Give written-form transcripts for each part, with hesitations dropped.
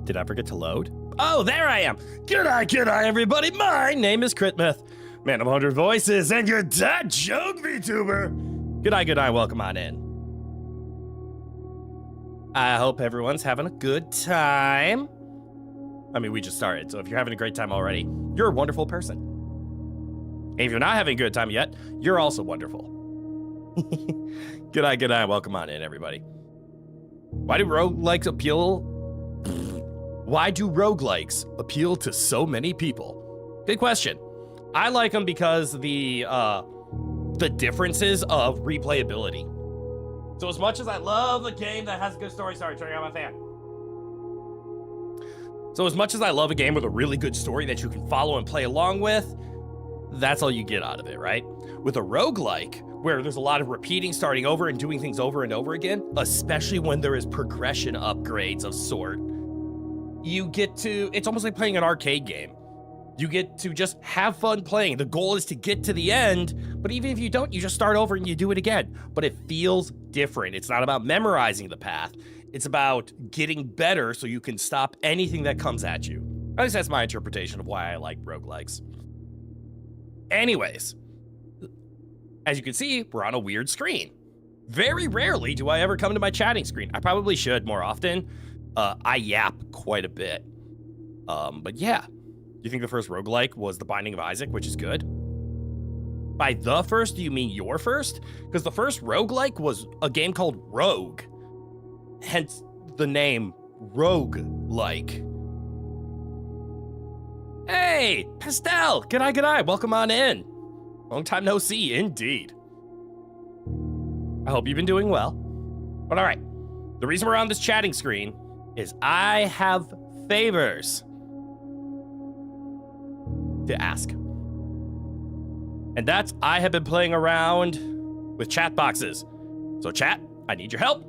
Did I forget to load? Oh, there I am. G'day, everybody. My name is Mith, man of 100 voices, and your dad joke VTuber. G'day, welcome on in. I hope everyone's having a good time. I mean, we just started, so if you're having a great time already, you're a wonderful person. And if you're not having a good time yet, you're also wonderful. G'day, welcome on in, everybody. Why do roguelikes appeal to so many people? Good question. I like them because the differences of replayability. So as much as I love a game that has a good story, sorry, turning on my fan. So as much as I love a game with a really good story that you can follow and play along with, that's all you get out of it, right? With a roguelike, where there's a lot of repeating, starting over, and doing things over and over again, especially when there is progression upgrades of sort, you get to, it's almost like playing an arcade game. You get to just have fun playing. The goal is to get to the end, but even if you don't, you just start over and you do it again. But it feels different. It's not about memorizing the path. It's about getting better so you can stop anything that comes at you. At least that's my interpretation of why I like roguelikes. Anyways, as you can see, we're on a weird screen. Very rarely do I ever come to my chatting screen. I probably should more often. I yap quite a bit. But yeah. You think the first roguelike was The Binding of Isaac, which is good? By the first, do you mean your first? Because the first roguelike was a game called Rogue. Hence the name Roguelike. Hey, Pastel! G'day, welcome on in. Long time no see, indeed. I hope you've been doing well. But all right, the reason we're on this chatting screen is I have favors to ask. And that's, I have been playing around with chat boxes. So chat, I need your help.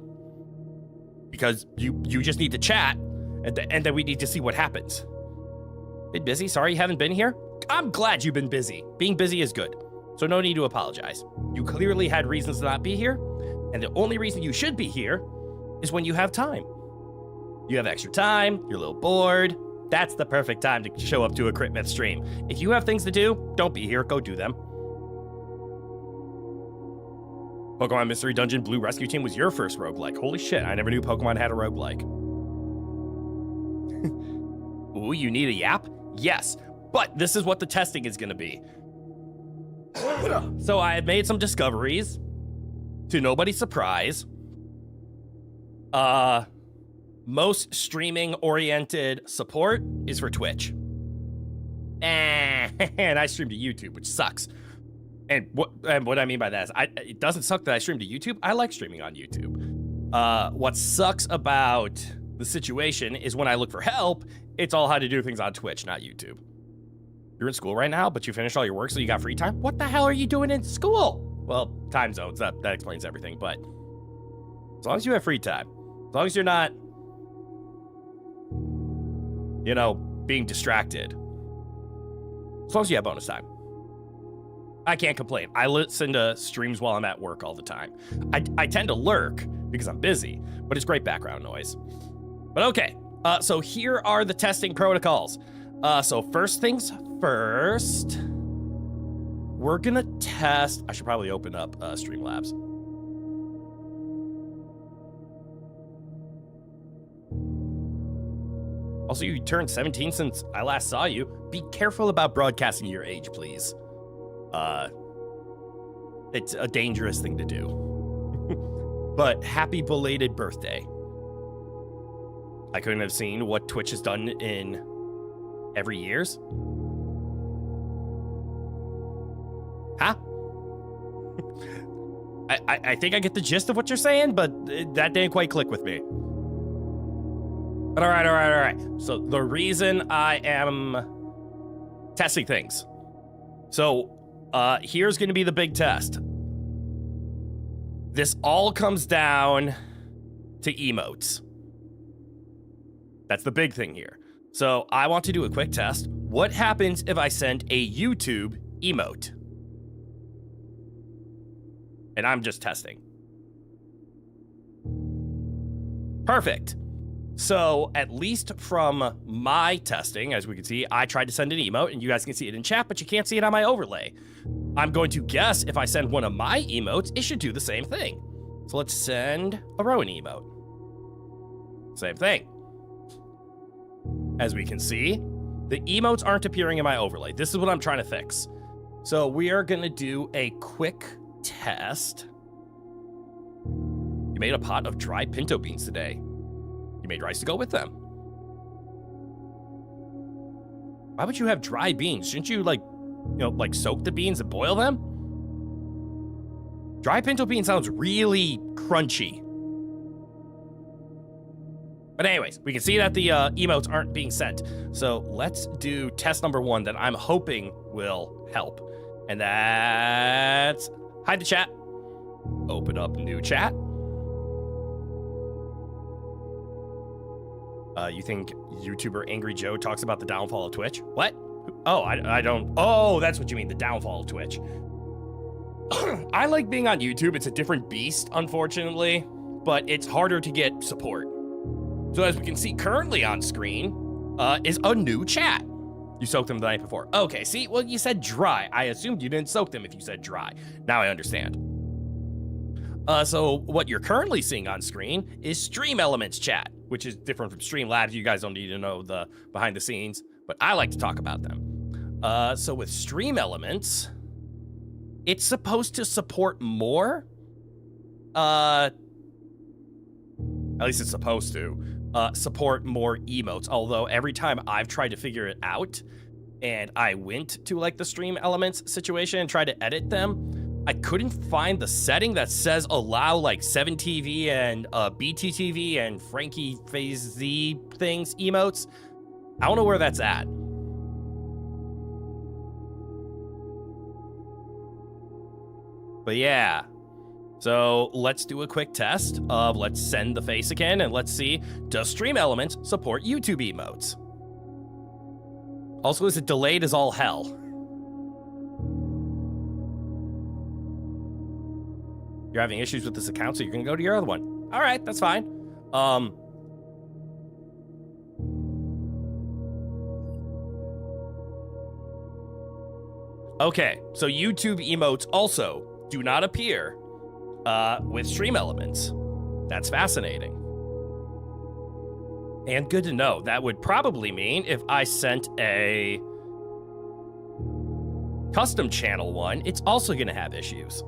Because you just need to chat, and then we need to see what happens. Been busy? Sorry you haven't been here? I'm glad you've been busy. Being busy is good. So no need to apologize. You clearly had reasons to not be here, and the only reason you should be here is when you have time. You have extra time, you're a little bored. That's the perfect time to show up to a Mith stream. If you have things to do, don't be here, go do them. Pokemon Mystery Dungeon Blue Rescue Team was your first roguelike. Holy shit, I never knew Pokemon had a roguelike. Ooh, you need a yap? Yes, but this is what the testing is gonna be. So I have made some discoveries, to nobody's surprise. Most streaming-oriented support is for Twitch. And I stream to YouTube, which sucks. And what I mean by that is, it doesn't suck that I stream to YouTube. I like streaming on YouTube. What sucks about the situation is when I look for help, it's all how to do things on Twitch, not YouTube. You're in school right now, but you finished all your work, so you got free time? What the hell are you doing in school? Well, time zones, that explains everything, but as long as you have free time, as long as you're not, you know, being distracted, as long as you have bonus time, I can't complain. I listen to streams while I'm at work all the time. I tend to lurk because I'm busy, but it's great background noise. But okay, so here are the testing protocols. So first things first, we're gonna test, I should probably open up Streamlabs. Also, you turned 17 since I last saw you. Be careful about broadcasting your age, please. It's a dangerous thing to do. But happy belated birthday. I couldn't have seen what Twitch has done in every years. Huh? I think I get the gist of what you're saying, but that didn't quite click with me. But all right. So the reason I am testing things. So here's going to be the big test. This all comes down to emotes. That's the big thing here. So I want to do a quick test. What happens if I send a YouTube emote? And I'm just testing. Perfect. So at least from my testing, as we can see, I tried to send an emote, and you guys can see it in chat, but you can't see it on my overlay. I'm going to guess if I send one of my emotes, it should do the same thing. So let's send a Rowan emote. Same thing. As we can see, the emotes aren't appearing in my overlay. This is what I'm trying to fix. So we are going to do a quick test. You made a pot of dried pinto beans today. You made rice to go with them. Why would you have dry beans? Shouldn't you, like soak the beans and boil them? Dry pinto bean sounds really crunchy. But anyways, we can see that the emotes aren't being sent. So let's do test number 1 that I'm hoping will help. And that's hide the chat. Open up new chat. You think YouTuber Angry Joe talks about the downfall of Twitch? What? Oh, I don't. Oh, that's what you mean, the downfall of Twitch. I like being on YouTube. It's a different beast, unfortunately, but it's harder to get support. So as we can see currently on screen is a new chat. You soaked them the night before. Okay, see, well, you said dry. I assumed you didn't soak them if you said dry. Now I understand. So what you're currently seeing on screen is Stream Elements chat, which is different from Streamlabs. You guys don't need to know the behind the scenes, but I like to talk about them. So with Stream Elements, it's supposed to support more. At least it's supposed to support more emotes. Although every time I've tried to figure it out, and I went to like the Stream Elements situation and tried to edit them, I couldn't find the setting that says allow like 7TV and BTTV and Frankie Phase Z things emotes. I don't know where that's at. But yeah. So let's do a quick test of let's send the face again and let's see, does Stream Elements support YouTube emotes? Also, is it delayed as all hell? You're having issues with this account, so you're gonna go to your other one. All right, that's fine. Okay, so YouTube emotes also do not appear with Stream Elements. That's fascinating. And good to know. That would probably mean if I sent a custom channel one, it's also gonna have issues.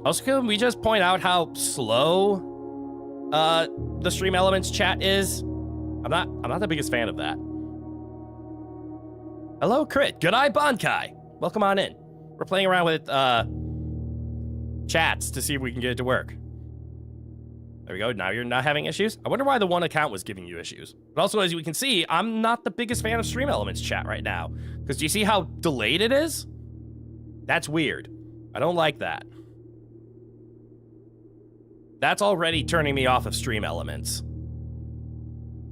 Also, can we just point out how slow the Stream Elements chat is? I'm not the biggest fan of that. Hello, Crit. Good eye, Bonkai. Welcome on in. We're playing around with chats to see if we can get it to work. There we go. Now you're not having issues. I wonder why the one account was giving you issues. But also, as we can see, I'm not the biggest fan of Stream Elements chat right now. Because do you see how delayed it is? That's weird. I don't like that. That's already turning me off of Stream Elements.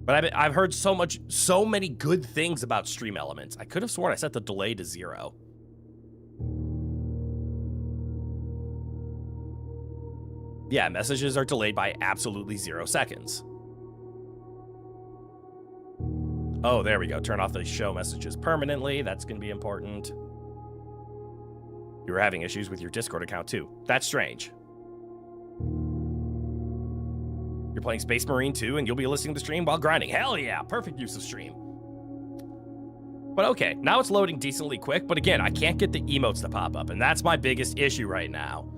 But I've heard so many good things about Stream Elements. I could have sworn I set the delay to 0. Yeah, messages are delayed by absolutely 0 seconds. Oh, there we go. Turn off the show messages permanently. That's going to be important. You were having issues with your Discord account too. That's strange. You're playing Space Marine 2 and you'll be listening to the stream while grinding. Hell yeah, perfect use of stream. But okay, now it's loading decently quick, but again, I can't get the emotes to pop up, and that's my biggest issue right now.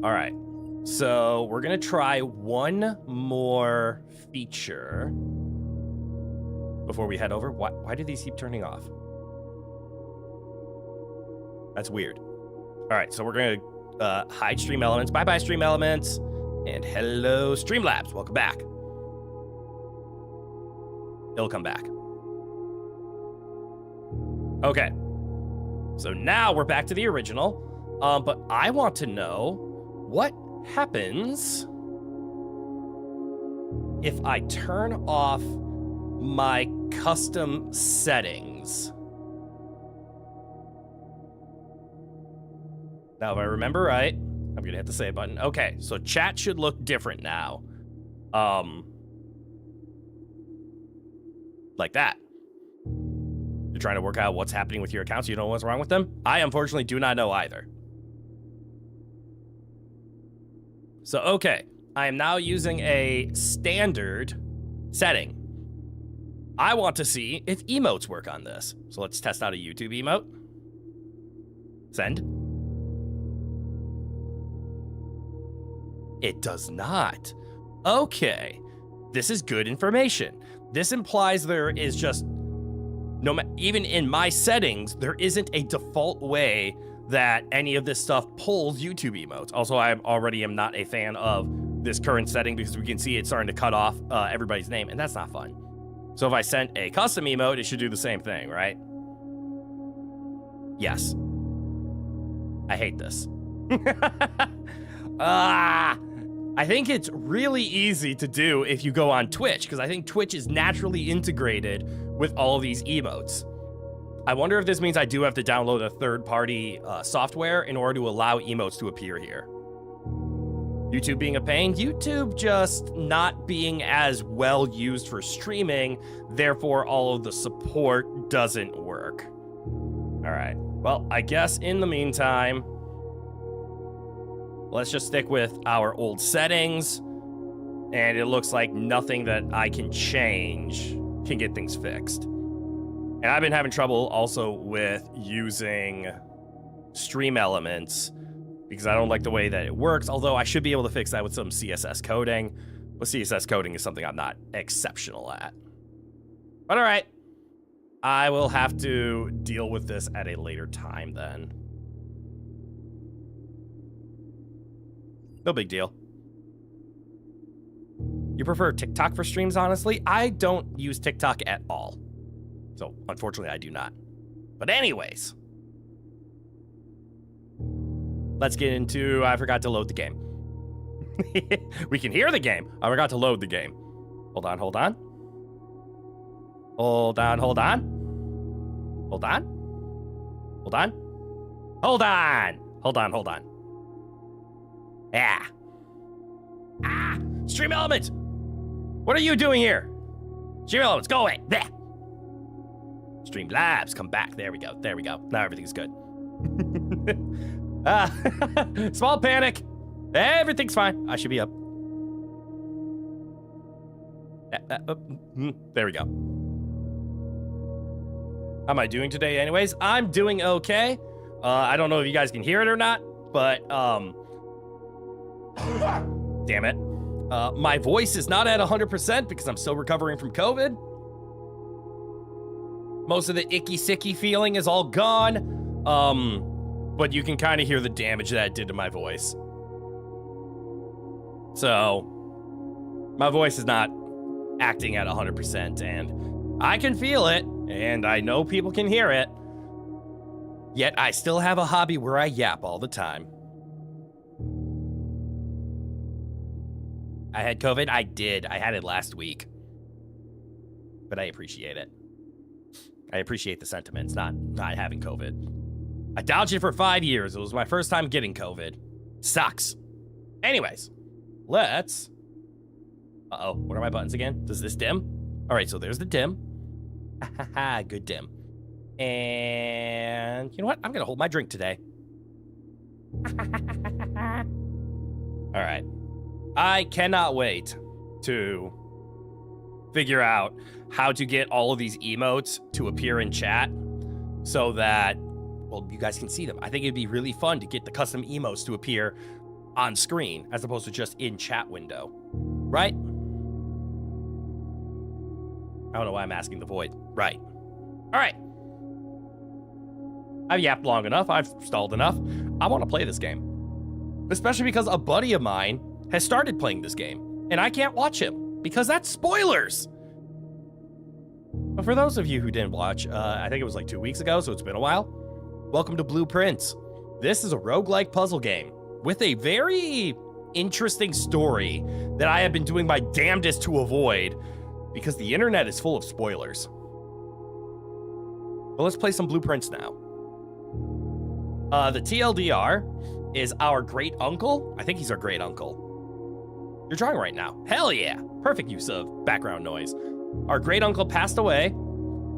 All right, so we're gonna try one more feature before we head over. Why do these keep turning off? That's weird. All right, so we're gonna hide Stream Elements. Bye-bye, Stream Elements. And hello, Streamlabs. Welcome back. He'll come back. Okay. So now we're back to the original. But I want to know what happens if I turn off my custom settings. Now, if I remember right, I'm gonna hit the save button. Okay, so chat should look different now. Like that. You're trying to work out what's happening with your accounts. You know what's wrong with them? I unfortunately do not know either. So, okay. I am now using a standard setting. I want to see if emotes work on this. So let's test out a YouTube emote. Send. It does not. Okay. This is good information. This implies there is just, even in my settings, there isn't a default way that any of this stuff pulls YouTube emotes. Also, I already am not a fan of this current setting because we can see it's starting to cut off everybody's name, and that's not fun. So if I sent a custom emote, it should do the same thing, right? Yes. I hate this. I think it's really easy to do if you go on Twitch, because I think Twitch is naturally integrated with all these emotes. I wonder if this means I do have to download a third-party software in order to allow emotes to appear here. YouTube being a pain, YouTube just not being as well used for streaming, therefore all of the support doesn't work. All right, well, I guess in the meantime, let's just stick with our old settings, and it looks like nothing that I can change can get things fixed. And I've been having trouble also with using stream elements because I don't like the way that it works, although I should be able to fix that with some CSS coding. But CSS coding is something I'm not exceptional at. But all right, I will have to deal with this at a later time then. No big deal. You prefer TikTok for streams, honestly? I don't use TikTok at all. So, unfortunately, I do not. But anyways, let's get into, I forgot to load the game. We can hear the game. I forgot to load the game. Hold on, hold on. Hold on, hold on. Hold on. Hold on. Hold on. Hold on, hold on. Yeah. Ah! Stream Elements! What are you doing here? Stream Elements, go away. Blech. Streamlabs, come back. There we go. There we go. Now everything's good. Small panic. Everything's fine. I should be up. There we go. How am I doing today anyways? I'm doing okay. I don't know if you guys can hear it or not, but damn it. My voice is not at 100% because I'm still recovering from COVID. Most of the icky sicky feeling is all gone. But you can kind of hear the damage that it did to my voice. So my voice is not acting at 100%, and I can feel it, and I know people can hear it. Yet I still have a hobby where I yap all the time. I had COVID? I did. I had it last week. But I appreciate it. I appreciate the sentiments, not having COVID. I dodged it for 5 years. It was my first time getting COVID. Sucks. Anyways, let's... Uh-oh, what are my buttons again? Does this dim? All right, so there's the dim. Good dim. And you know what? I'm going to hold my drink today. All right. I cannot wait to figure out how to get all of these emotes to appear in chat so that, well, you guys can see them. I think it'd be really fun to get the custom emotes to appear on screen as opposed to just in chat window, right? I don't know why I'm asking the void. Right. All right. I've yapped long enough. I've stalled enough. I want to play this game, especially because a buddy of mine has started playing this game, and I can't watch him because that's spoilers. But for those of you who didn't watch, I think it was like 2 weeks ago, so it's been a while. Welcome to Blueprints. This is a roguelike puzzle game with a very interesting story that I have been doing my damnedest to avoid because the internet is full of spoilers. But let's play some Blueprints now. The TLDR is our great uncle. I think he's our great uncle. You're drawing right now. Hell yeah. Perfect use of background noise. Our great uncle passed away,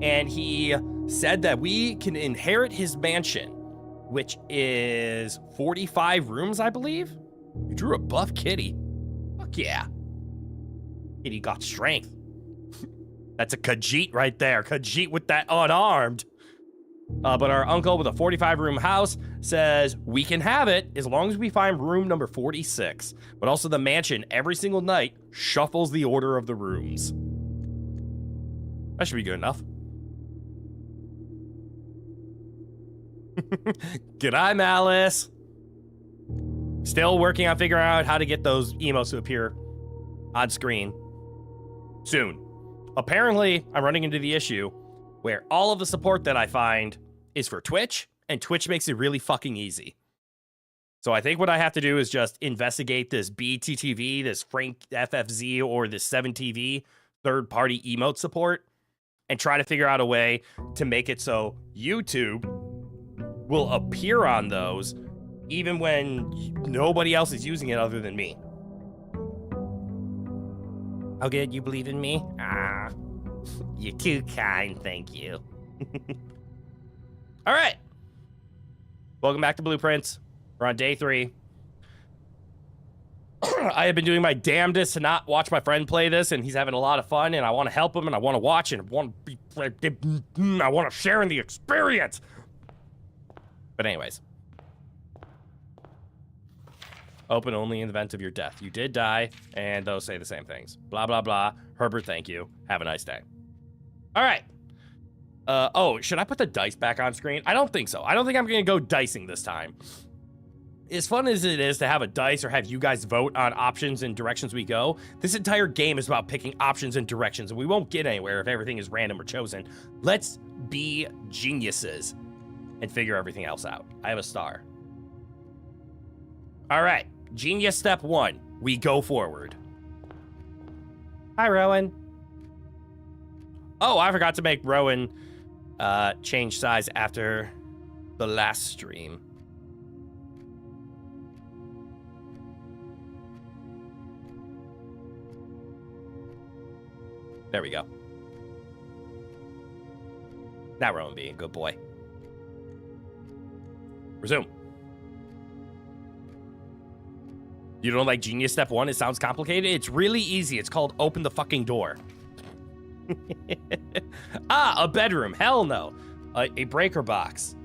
and he said that we can inherit his mansion, which is 45 rooms, I believe. You drew a buff kitty. Fuck yeah. Kitty got strength. That's a Khajiit right there. Khajiit with that unarmed. But our uncle with a 45-room house says we can have it as long as we find room number 46. But also the mansion every single night shuffles the order of the rooms. That should be good enough. G'day, Malice. Still working on figuring out how to get those emotes to appear on screen soon. Apparently, I'm running into the issue where all of the support that I find is for Twitch, and Twitch makes it really fucking easy. So I think what I have to do is just investigate this BTTV, this Frank FFZ, or this 7TV third-party emote support, and try to figure out a way to make it so YouTube will appear on those even when nobody else is using it other than me. How good, you believe in me? Ah, you're too kind, thank you. All right. Welcome back to Blueprints. We're on day 3. I have been doing my damnedest to not watch my friend play this, and he's having a lot of fun, and I want to help him, and I want to watch, and I want to share in the experience. But anyways. Open only in the event of your death. You did die, and those say the same things. Blah, blah, blah. Herbert, thank you. Have a nice day. All right. Oh, should I put the dice back on screen? I don't think so. I don't think I'm going to go dicing this time. As fun as it is to have a dice or have you guys vote on options and directions we go, this entire game is about picking options and directions, and we won't get anywhere if everything is random or chosen. Let's be geniuses and figure everything else out. I have a star. All right. Genius step 1. We go forward. Hi, Rowan. Oh, I forgot to make Rowan change size after the last stream. There we go. Now Rowan being a good boy. Resume. You don't like Genius Step 1? It sounds complicated. It's really easy. It's called open the fucking door. Ah, a bedroom. Hell no. A breaker box.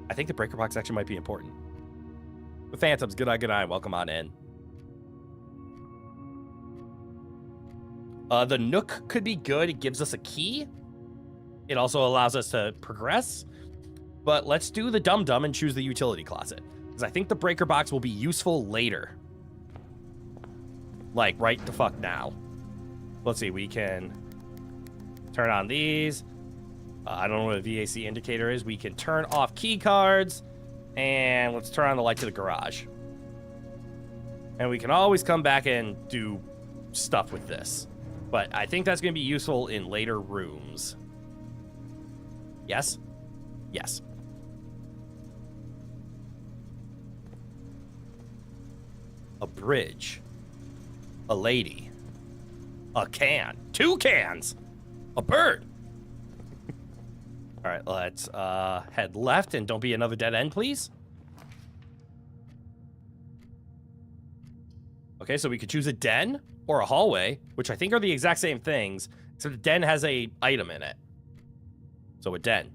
I think the breaker box actually might be important. The Phantoms, good eye. Welcome on in. The Nook could be good. It gives us a key. It also allows us to progress. But let's do the dum-dum and choose the utility closet. Because I think the breaker box will be useful later. Like, right the fuck now. Let's see, we can turn on these. I don't know what a VAC indicator is. We can turn off key cards. And let's turn on the light to the garage. And we can always come back and do stuff with this. But I think that's going to be useful in later rooms. Yes? Yes. A bridge. A lady. A can. 2 cans. A bird. All right, let's head left and don't be another dead end, please. Okay, so we could choose a den or a hallway, which I think are the exact same things, except the den has a item in it. So a den.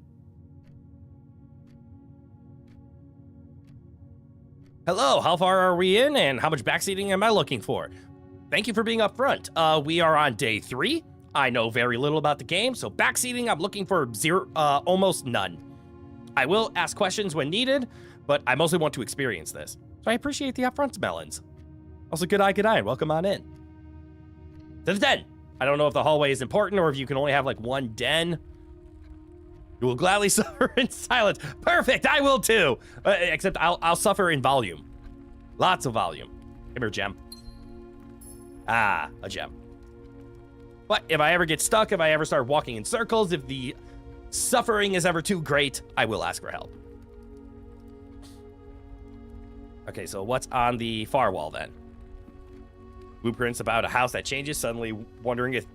Hello, how far are we in and how much backseating am I looking for? Thank you for being up front. We are on day 3. I know very little about the game, so backseating I'm looking for almost none. I will ask questions when needed, but I mostly want to experience this. So I appreciate the upfront, Melons. Also, good eye, and welcome on in. To the den. I don't know if the hallway is important or if you can only have like one den. You will gladly suffer in silence. Perfect, I will too. Except I'll suffer in volume. Lots of volume. Come here, gem. Ah, a gem. But if I ever get stuck, if I ever start walking in circles, if the suffering is ever too great, I will ask for help. Okay, so what's on the far wall then? Blueprints about a house that changes, suddenly wondering if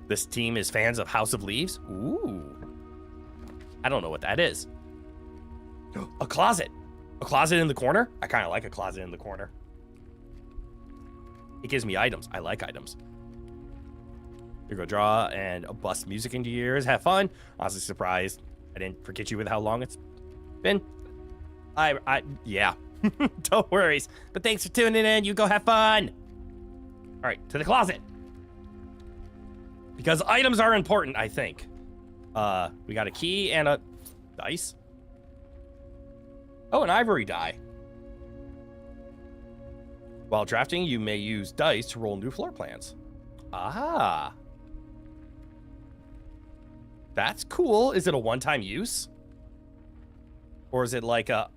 this team is fans of House of Leaves. Ooh. I don't know what that is. A closet. A closet in the corner? I kind of like a closet in the corner. It gives me items. I like items. You go draw and bust music into your ears. Have fun. Honestly surprised I didn't forget you with how long it's been. Yeah. Don't worry. But thanks for tuning in. You go have fun. All right, to the closet. Because items are important, I think. We got a key and a dice. Oh, an ivory die. While drafting, you may use dice to roll new floor plans. Ah. That's cool. Is it a one-time use? Or is it like a...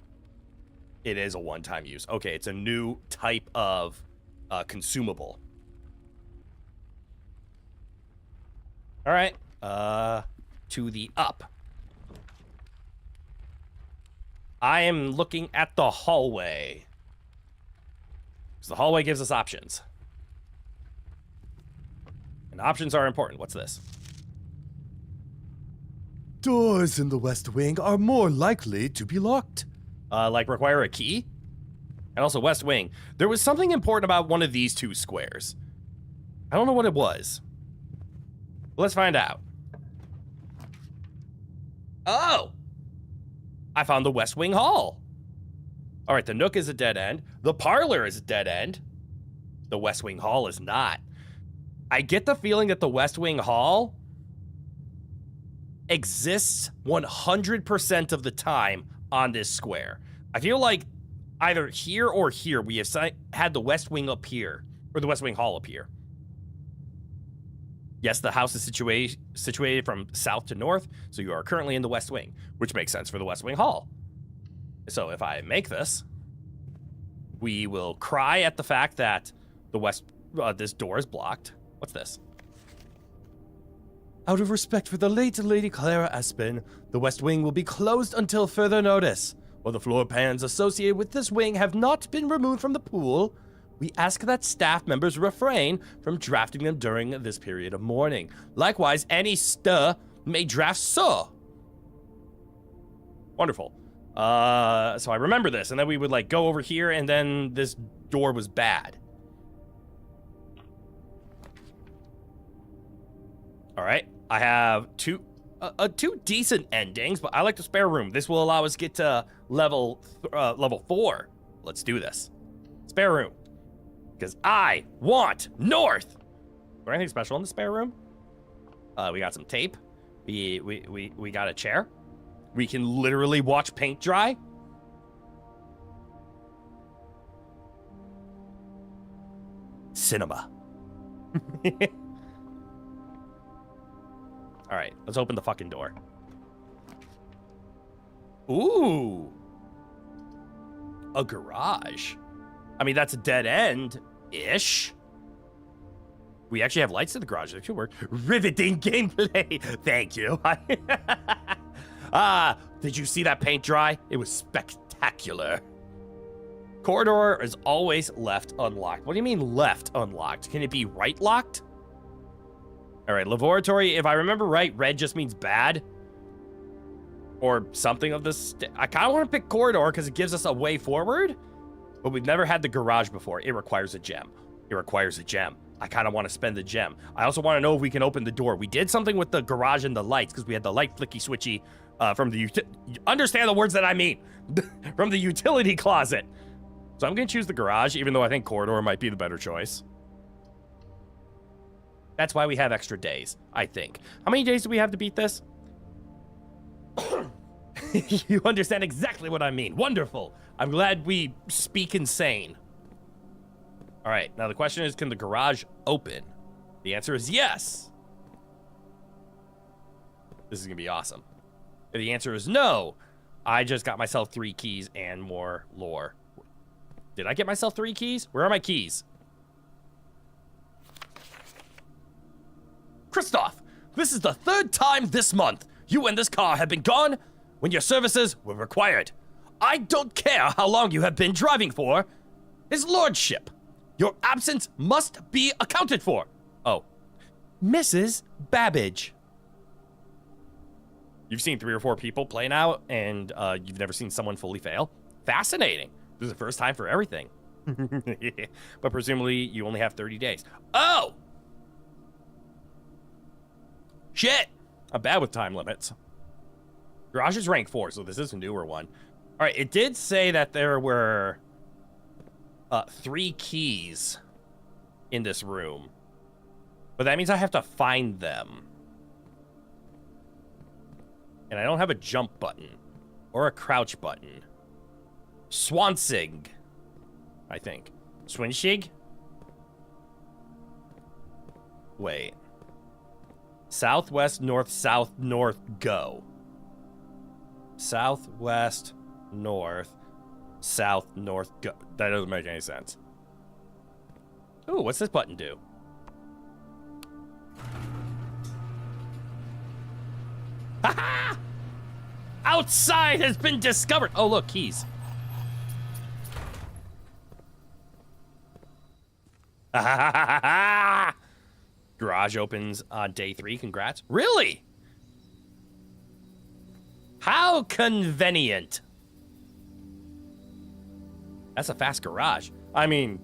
It is a one-time use. Okay, it's a new type of consumable. All right. To the up. I am looking at the hallway. So the hallway gives us options. And options are important. What's this? Doors in the West Wing are more likely to be locked. Like require a key? And also West Wing. There was something important about one of these two squares. I don't know what it was. Let's find out. Oh! I found the West Wing Hall. All right, the Nook is a dead end. The parlor is a dead end. The West Wing Hall is not. I get the feeling that the West Wing Hall exists 100% of the time on this square. I feel like either here or here we have had the West Wing up here, or the West Wing Hall up here. Yes, the house is situated from south to north, so you are currently in the West Wing, which makes sense for the West Wing Hall. So if I make this, we will cry at the fact that the this door is blocked. What's this? Out of respect for the late Lady Clara Aspen, the West Wing will be closed until further notice. While the floor pans associated with this wing have not been removed from the pool, we ask that staff members refrain from drafting them during this period of mourning. Likewise, any stir may draft so. Wonderful. So I remember this, and then we would like go over here, and then this door was bad. All right, I have two decent endings, but I like the spare room. This will allow us to get to level 4. Let's do this. Spare room, because I want north. Is there anything special in the spare room? We got some tape. We got a chair. We can literally watch paint dry. Cinema. All right, let's open the fucking door. Ooh. A garage. I mean, that's a dead end-ish. We actually have lights in the garage. That should work. Riveting gameplay. Thank you. Did you see that paint dry? It was spectacular. Corridor is always left unlocked. What do you mean left unlocked? Can it be right locked? All right, laboratory, if I remember right, red just means bad. Or something of this. I kind of want to pick corridor because it gives us a way forward. But we've never had the garage before. It requires a gem. It requires a gem. I kind of want to spend the gem. I also want to know if we can open the door. We did something with the garage and the lights because we had the light flicky switchy from the... Understand the words that I mean. From the utility closet. So I'm going to choose the garage, even though I think corridor might be the better choice. That's why we have extra days, I think. How many days do we have to beat this? You understand exactly what I mean. Wonderful. I'm glad we speak insane. All right, now the question is, can the garage open? The answer is yes. This is gonna be awesome. If the answer is no, I just got myself 3 keys and more lore. Did I get myself 3 keys? Where are my keys? Christoph, this is the 3rd time this month you and this car have been gone when your services were required. I don't care how long you have been driving for. His lordship, Your absence must be accounted for. Oh. Mrs. Babbage. You've seen 3 or 4 people play now, and you've never seen someone fully fail? Fascinating. This is the first time for everything. But presumably, you only have 30 days. Oh! Shit! I'm bad with time limits. Garage is rank 4, so this is a newer one. All right, it did say that there were 3 keys in this room. But that means I have to find them. And I don't have a jump button or a crouch button. Swansig, I think. Swinshig? Wait. Southwest, north, south, north, go. Southwest, north, south, north, go. That doesn't make any sense. Ooh, what's this button do? Ha-ha! Outside has been discovered. Oh, look, keys. Garage opens on day 3. Congrats. Really? How convenient. That's a fast garage. I mean,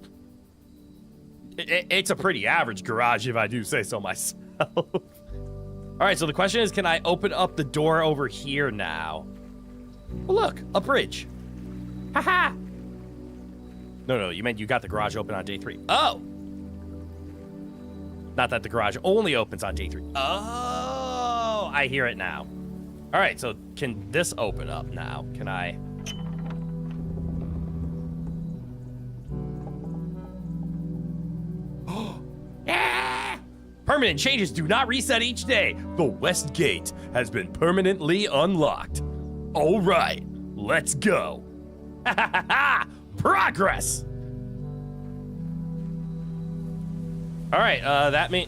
it's a pretty average garage if I do say so myself. All right, so the question is, can I open up the door over here now? Well, look, a bridge. Haha. No, you meant you got the garage open on day 3. Oh. Not that the garage only opens on day 3. Oh, I hear it now. All right, so can this open up now? Can I? Permanent changes do not reset each day. The West Gate has been permanently unlocked. All right, let's go. Progress. All right, that means...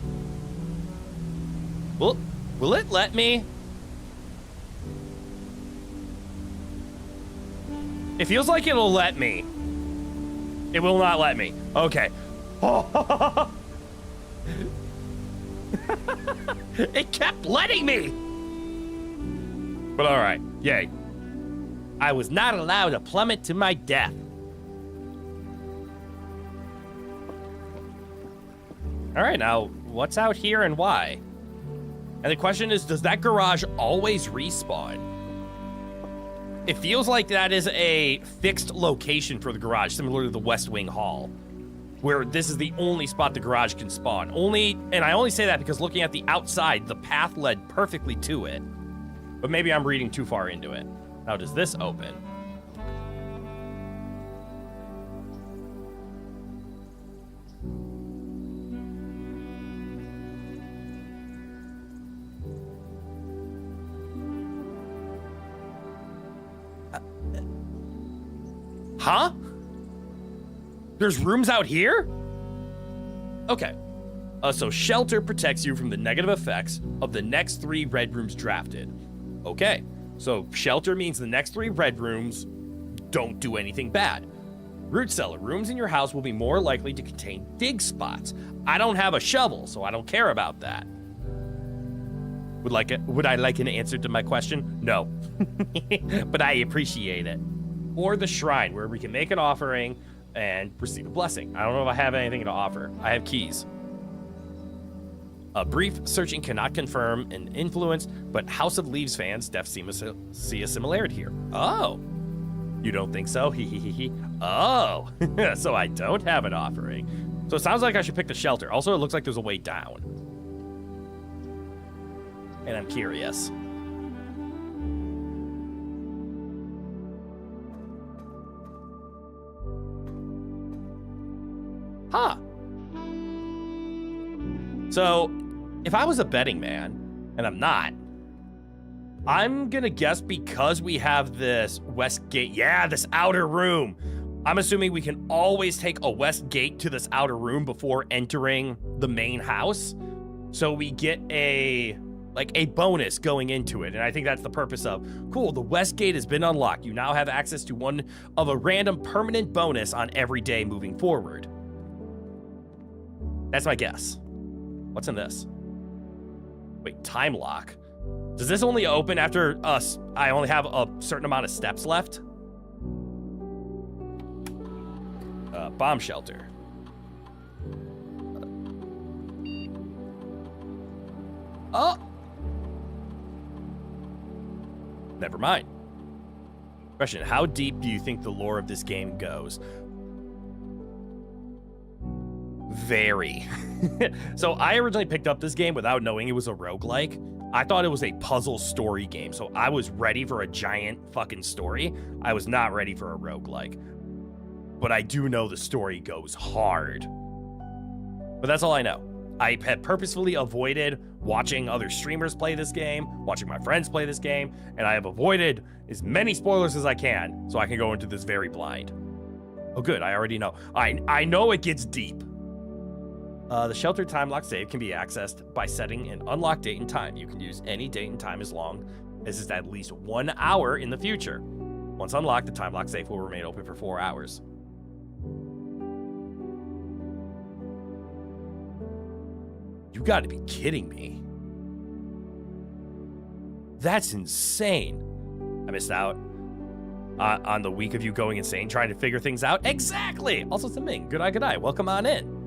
Will it let me? It feels like it'll let me. It will not let me. Okay. It kept letting me. But all right, yay. I was not allowed to plummet to my death. All right, now what's out here and why? And the question is, does that garage always respawn? It feels like that is a fixed location for the garage, similar to the West Wing Hall, where this is the only spot the garage can spawn. And I only say that because looking at the outside, the path led perfectly to it. But maybe I'm reading too far into it. Now, does this open? Huh? There's rooms out here? Okay. So shelter protects you from the negative effects of the next 3 red rooms drafted. Okay. So shelter means the next 3 red rooms don't do anything bad. Root cellar. Rooms in your house will be more likely to contain dig spots. I don't have a shovel, so I don't care about that. Would I like an answer to my question? No. But I appreciate it. Or the shrine, where we can make an offering and receive a blessing. I don't know if I have anything to offer. I have keys. A brief searching cannot confirm an influence, but House of Leaves fans definitely see a similarity here. Oh. You don't think so? Oh. So I don't have an offering. So it sounds like I should pick the shelter. Also, it looks like there's a way down. And I'm curious. Huh. So, if I was a betting man, and I'm not, I'm gonna guess because we have this west gate, this outer room, I'm assuming we can always take a west gate to this outer room before entering the main house. So we get a bonus going into it. And I think that's the purpose of, cool, the west gate has been unlocked. You now have access to one of a random permanent bonus on every day moving forward. That's my guess. What's in this? Wait, time lock. Does this only open after I only have a certain amount of steps left? Bomb shelter. Oh! Never mind. Question, how deep do you think the lore of this game goes? Very. So I originally picked up this game without knowing it was a roguelike. I thought it was a puzzle story game, so I was ready for a giant fucking story. I was not ready for a roguelike. But I do know the story goes hard. But that's all I know. I had purposefully avoided watching other streamers play this game, watching my friends play this game, and I have avoided as many spoilers as I can so I can go into this very blind. Oh good, I already know. I know it gets deep. The shelter time lock save can be accessed by setting an unlocked date and time. You can use any date and time as long as it's at least 1 hour in the future. Once unlocked, the time lock safe will remain open for 4 hours. You gotta be kidding me. That's insane. I missed out on the week of you going insane trying to figure things out. Exactly! Also, Ming, good eye. Welcome on in.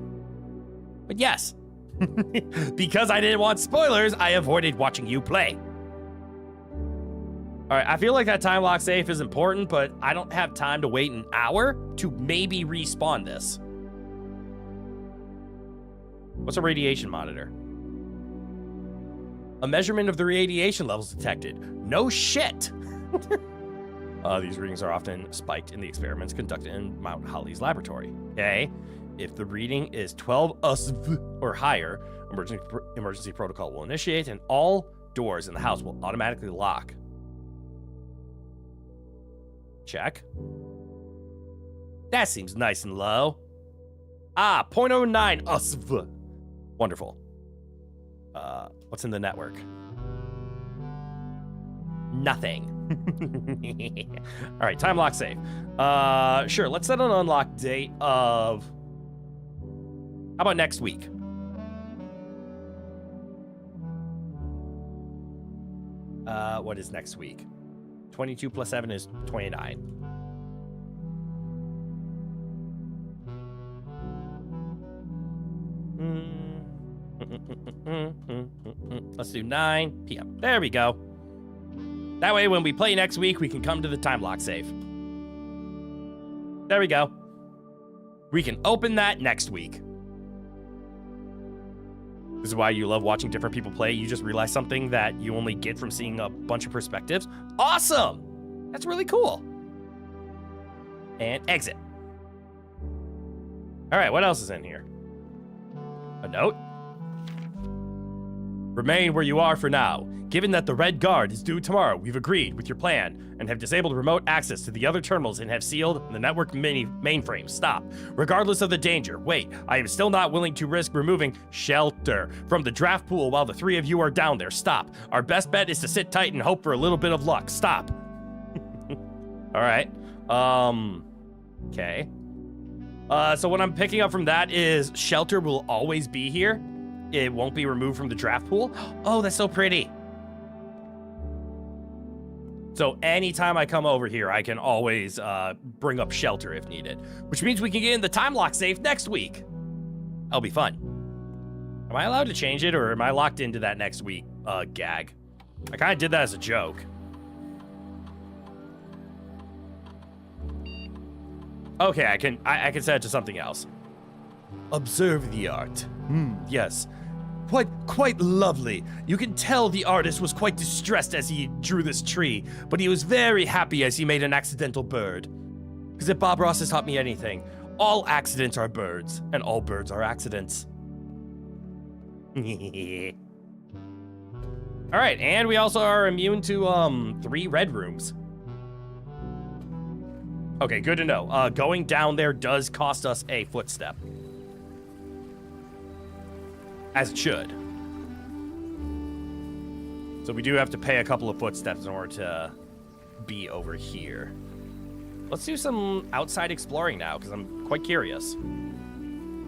But yes, because I didn't want spoilers, I avoided watching you play. All right, I feel like that time lock safe is important, but I don't have time to wait an hour to maybe respawn this. What's a radiation monitor? A measurement of the radiation levels detected. No shit. These readings are often spiked in the experiments conducted in Mount Holly's laboratory. Okay. If the reading is 12 USV or higher, emergency protocol will initiate and all doors in the house will automatically lock. Check. That seems nice and low. 0.09 USV. Wonderful. What's in the network? Nothing. All right, time lock safe. Sure, let's set an unlock date of... How about next week? What is next week? 22 plus 7 is 29. Let's do 9 p.m. There we go. That way, when we play next week, we can come to the time lock save. There we go. We can open that next week. This is why you love watching different people play. You just realize something that you only get from seeing a bunch of perspectives. Awesome! That's really cool. And exit. All right, what else is in here? A note? Remain where you are for now. Given that the Red Guard is due tomorrow, we've agreed with your plan and have disabled remote access to the other terminals and have sealed the network mainframe. Stop. Regardless of the danger. Wait, I am still not willing to risk removing shelter from the draft pool while the three of you are down there. Stop. Our best bet is to sit tight and hope for a little bit of luck. Stop. All right. Okay. So what I'm picking up from that is shelter will always be here. It won't be removed from the draft pool. Oh, that's so pretty. So anytime I come over here, I can always bring up shelter if needed, which means we can get in the time lock safe next week. That'll be fun. Am I allowed to change it, or am I locked into that next week gag? I kind of did that as a joke. Okay, I can set it to something else. Observe the art. Yes. Quite lovely. You can tell the artist was quite distressed as he drew this tree, but he was very happy as he made an accidental bird. Because if Bob Ross has taught me anything, all accidents are birds, and all birds are accidents. All right, and we also are immune to 3 red rooms. Okay, good to know. Going down there does cost us a footstep. As it should. So we do have to pay a couple of footsteps in order to be over here. Let's do some outside exploring now, because I'm quite curious.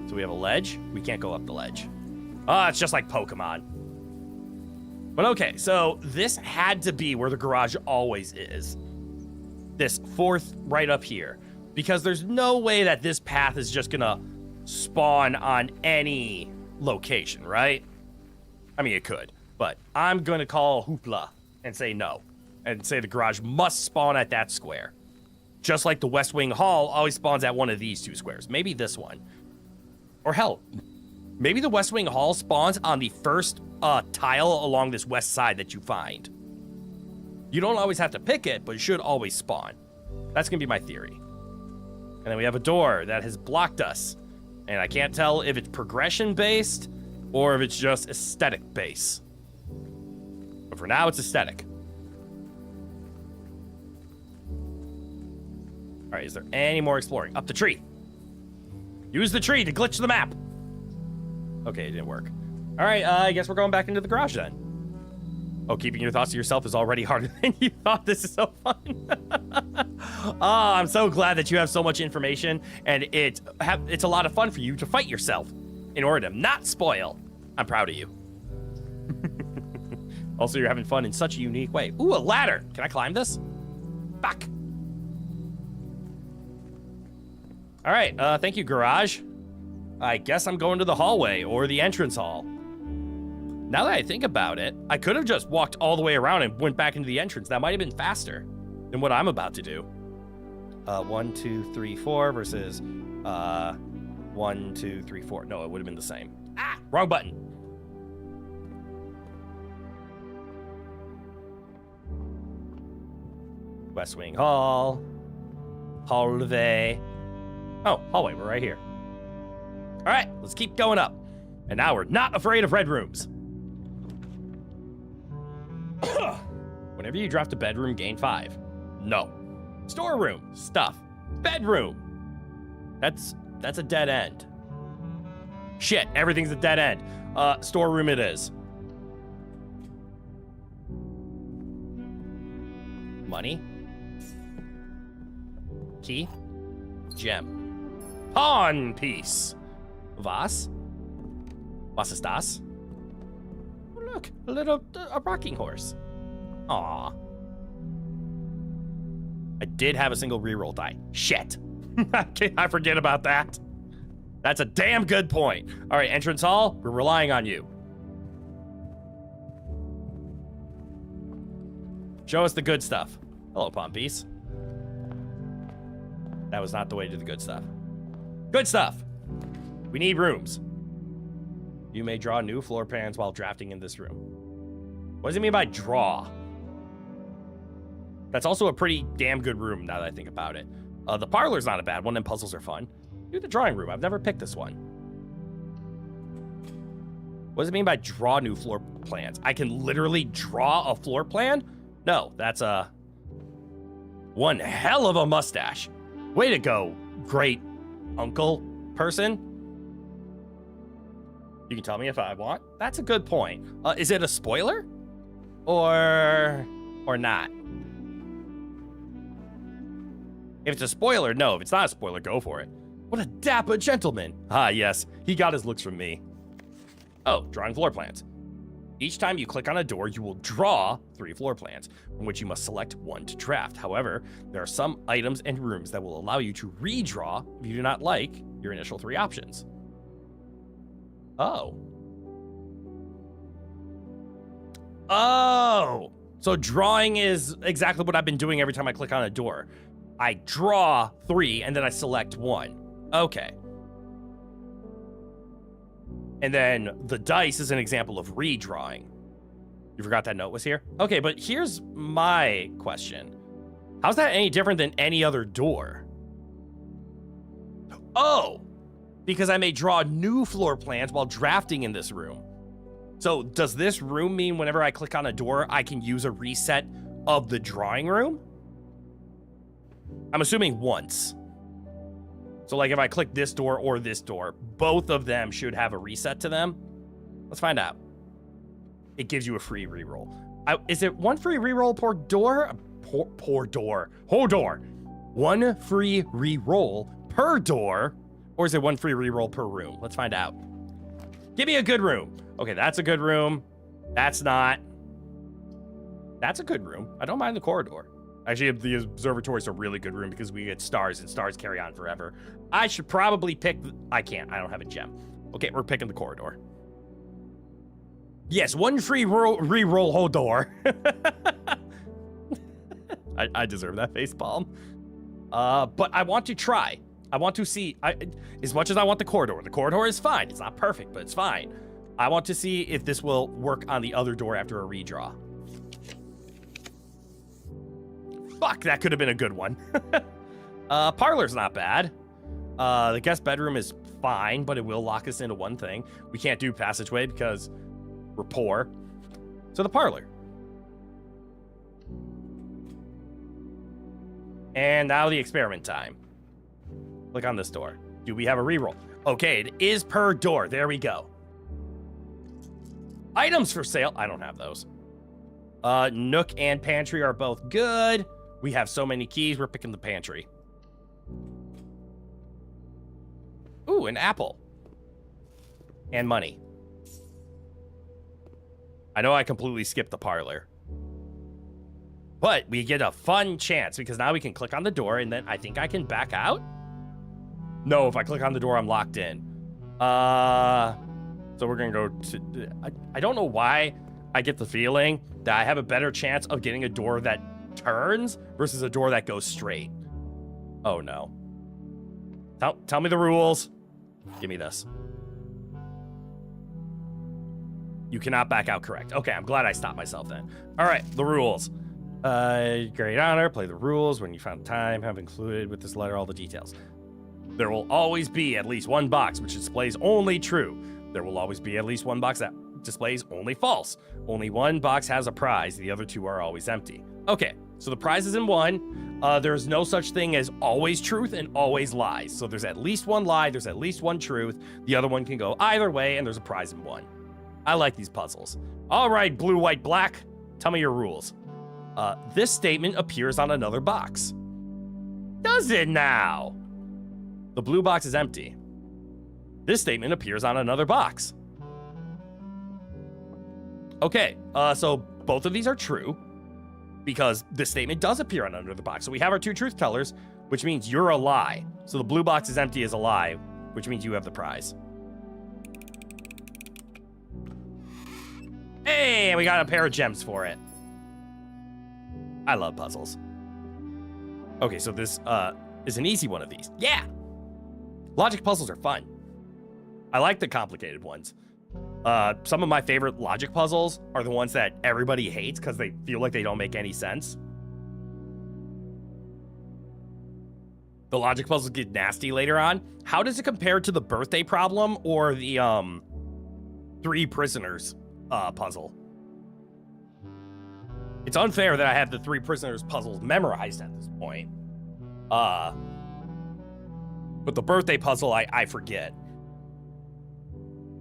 So we have a ledge. We can't go up the ledge. Oh, it's just like Pokemon. But okay, so this had to be where the garage always is. This fourth right up here. Because there's no way that this path is just gonna spawn on any location, right? I mean, it could. But I'm gonna call Hoopla and say no. And say the garage must spawn at that square. Just like the West Wing Hall always spawns at one of these two squares. Maybe this one. Or hell, maybe the West Wing Hall spawns on the first tile along this west side that you find. You don't always have to pick it, but it should always spawn. That's going to be my theory. And then we have a door that has blocked us. And I can't tell if it's progression-based or if it's just aesthetic-based. But for now, it's aesthetic. All right, is there any more exploring? Up the tree. Use the tree to glitch the map. Okay, it didn't work. All right, I guess we're going back into the garage then. Oh, keeping your thoughts to yourself is already harder than you thought. This is so fun. I'm so glad that you have so much information, and it's a lot of fun for you to fight yourself in order to not spoil. I'm proud of you. Also, you're having fun in such a unique way. Ooh, a ladder. Can I climb this? Back. All right, thank you, garage. I guess I'm going to the hallway or the entrance hall. Now that I think about it, I could have just walked all the way around and went back into the entrance. That might have been faster than what I'm about to do. 1, 2, 3, 4 versus 1, 2, 3, 4. No, it would have been the same. Ah, wrong button. West Wing Hall. Hallway. Oh, hallway, we're right here. All right, let's keep going up. And now we're not afraid of red rooms. Whenever you draft a bedroom, gain 5. No. Storeroom, stuff. Bedroom. That's a dead end. Shit, everything's a dead end. Storeroom it is. Money. Key. Gem. Pawn piece. Vas. Was ist das? Oh, look, a rocking horse. Aw. I did have a single reroll die. Shit. I forget about that. That's a damn good point. All right, entrance hall, we're relying on you. Show us the good stuff. Hello, pawn piece. That was not the way to do the good stuff. Good stuff. We need rooms. You may draw new floor plans while drafting in this room. What does it mean by draw? That's also a pretty damn good room now that I think about it. The parlor's not a bad one, and puzzles are fun. Do the drawing room. I've never picked this one. What does it mean by draw new floor plans? I can literally draw a floor plan? No, that's one hell of a mustache. Way to go, great uncle person. You can tell me if I want. That's a good point. Is it a spoiler? Or not? If it's a spoiler, no. If it's not a spoiler, go for it. What a dapper gentleman. Ah, yes. He got his looks from me. Oh, drawing floor plans. Each time you click on a door, you will draw 3 floor plans, from which you must select 1 to draft. However, there are some items and rooms that will allow you to redraw if you do not like your initial 3 options. Oh. Oh. So drawing is exactly what I've been doing every time I click on a door. I draw 3 and then I select 1. Okay. And then the dice is an example of redrawing. You forgot that note was here? Okay, but here's my question. How's that any different than any other door? Oh, because I may draw new floor plans while drafting in this room. So does this room mean whenever I click on a door, I can use a reset of the drawing room? I'm assuming once. So like if I click this door or this door, both of them should have a reset to them. Let's find out. It gives you a free reroll. Is it 1 free reroll per door? Per door. Whole door. 1 free reroll per door Or is it 1 free reroll per room? Let's find out. Give me a good room. Okay, that's a good room. That's not. That's a good room. I don't mind the corridor. Actually, the observatory is a really good room because we get stars, and stars carry on forever. I should probably pick... I can't. I don't have a gem. Okay, we're picking the corridor. Yes, 1 free reroll whole door. I deserve that face palm. But I want to try. I want to see... as much as I want the corridor is fine. It's not perfect, but it's fine. I want to see if this will work on the other door after a redraw. Fuck, that could have been a good one. Parlor's not bad. The guest bedroom is fine, but it will lock us into one thing. We can't do passageway because we're poor. So the parlor. And now the experiment time. Click on this door. Do we have a reroll? Okay, it is per door. There we go. Items for sale. I don't have those. Nook and pantry are both good. We have so many keys. We're picking the pantry. Ooh, an apple. And money. I know I completely skipped the parlor. But we get a fun chance because now we can click on the door and then I think I can back out. No, if I click on the door, I'm locked in. So we're going to go to... I don't know why I get the feeling that I have a better chance of getting a door that turns versus a door that goes straight. Oh, no. Tell me the rules. Give me this. You cannot back out, correct. Okay, I'm glad I stopped myself then. All right, the rules. Great honor, play the rules. When you found time, have included with this letter all the details. There will always be at least one box which displays only true. There will always be at least one box that displays only false. Only one box has a prize. The other two are always empty. Okay, so the prize is in one. There's no such thing as always truth and always lies. So there's at least one lie. There's at least one truth. The other one can go either way, and there's a prize in one. I like these puzzles. All right, blue, white, black. Tell me your rules. This statement appears on another box. Does it now? The blue box is empty. This statement appears on another box. Okay, so both of these are true because this statement does appear on another box. So we have our two truth tellers, which means you're a lie. So the blue box is empty as a lie, which means you have the prize. Hey, we got a pair of gems for it. I love puzzles. Okay, so this is an easy one of these. Yeah! Logic puzzles are fun. I like the complicated ones. Some of my favorite logic puzzles are the ones that everybody hates because they feel like they don't make any sense. The logic puzzles get nasty later on. How does it compare to the birthday problem or the three prisoners puzzle? It's unfair that I have the three prisoners puzzles memorized at this point. But the birthday puzzle, I forget.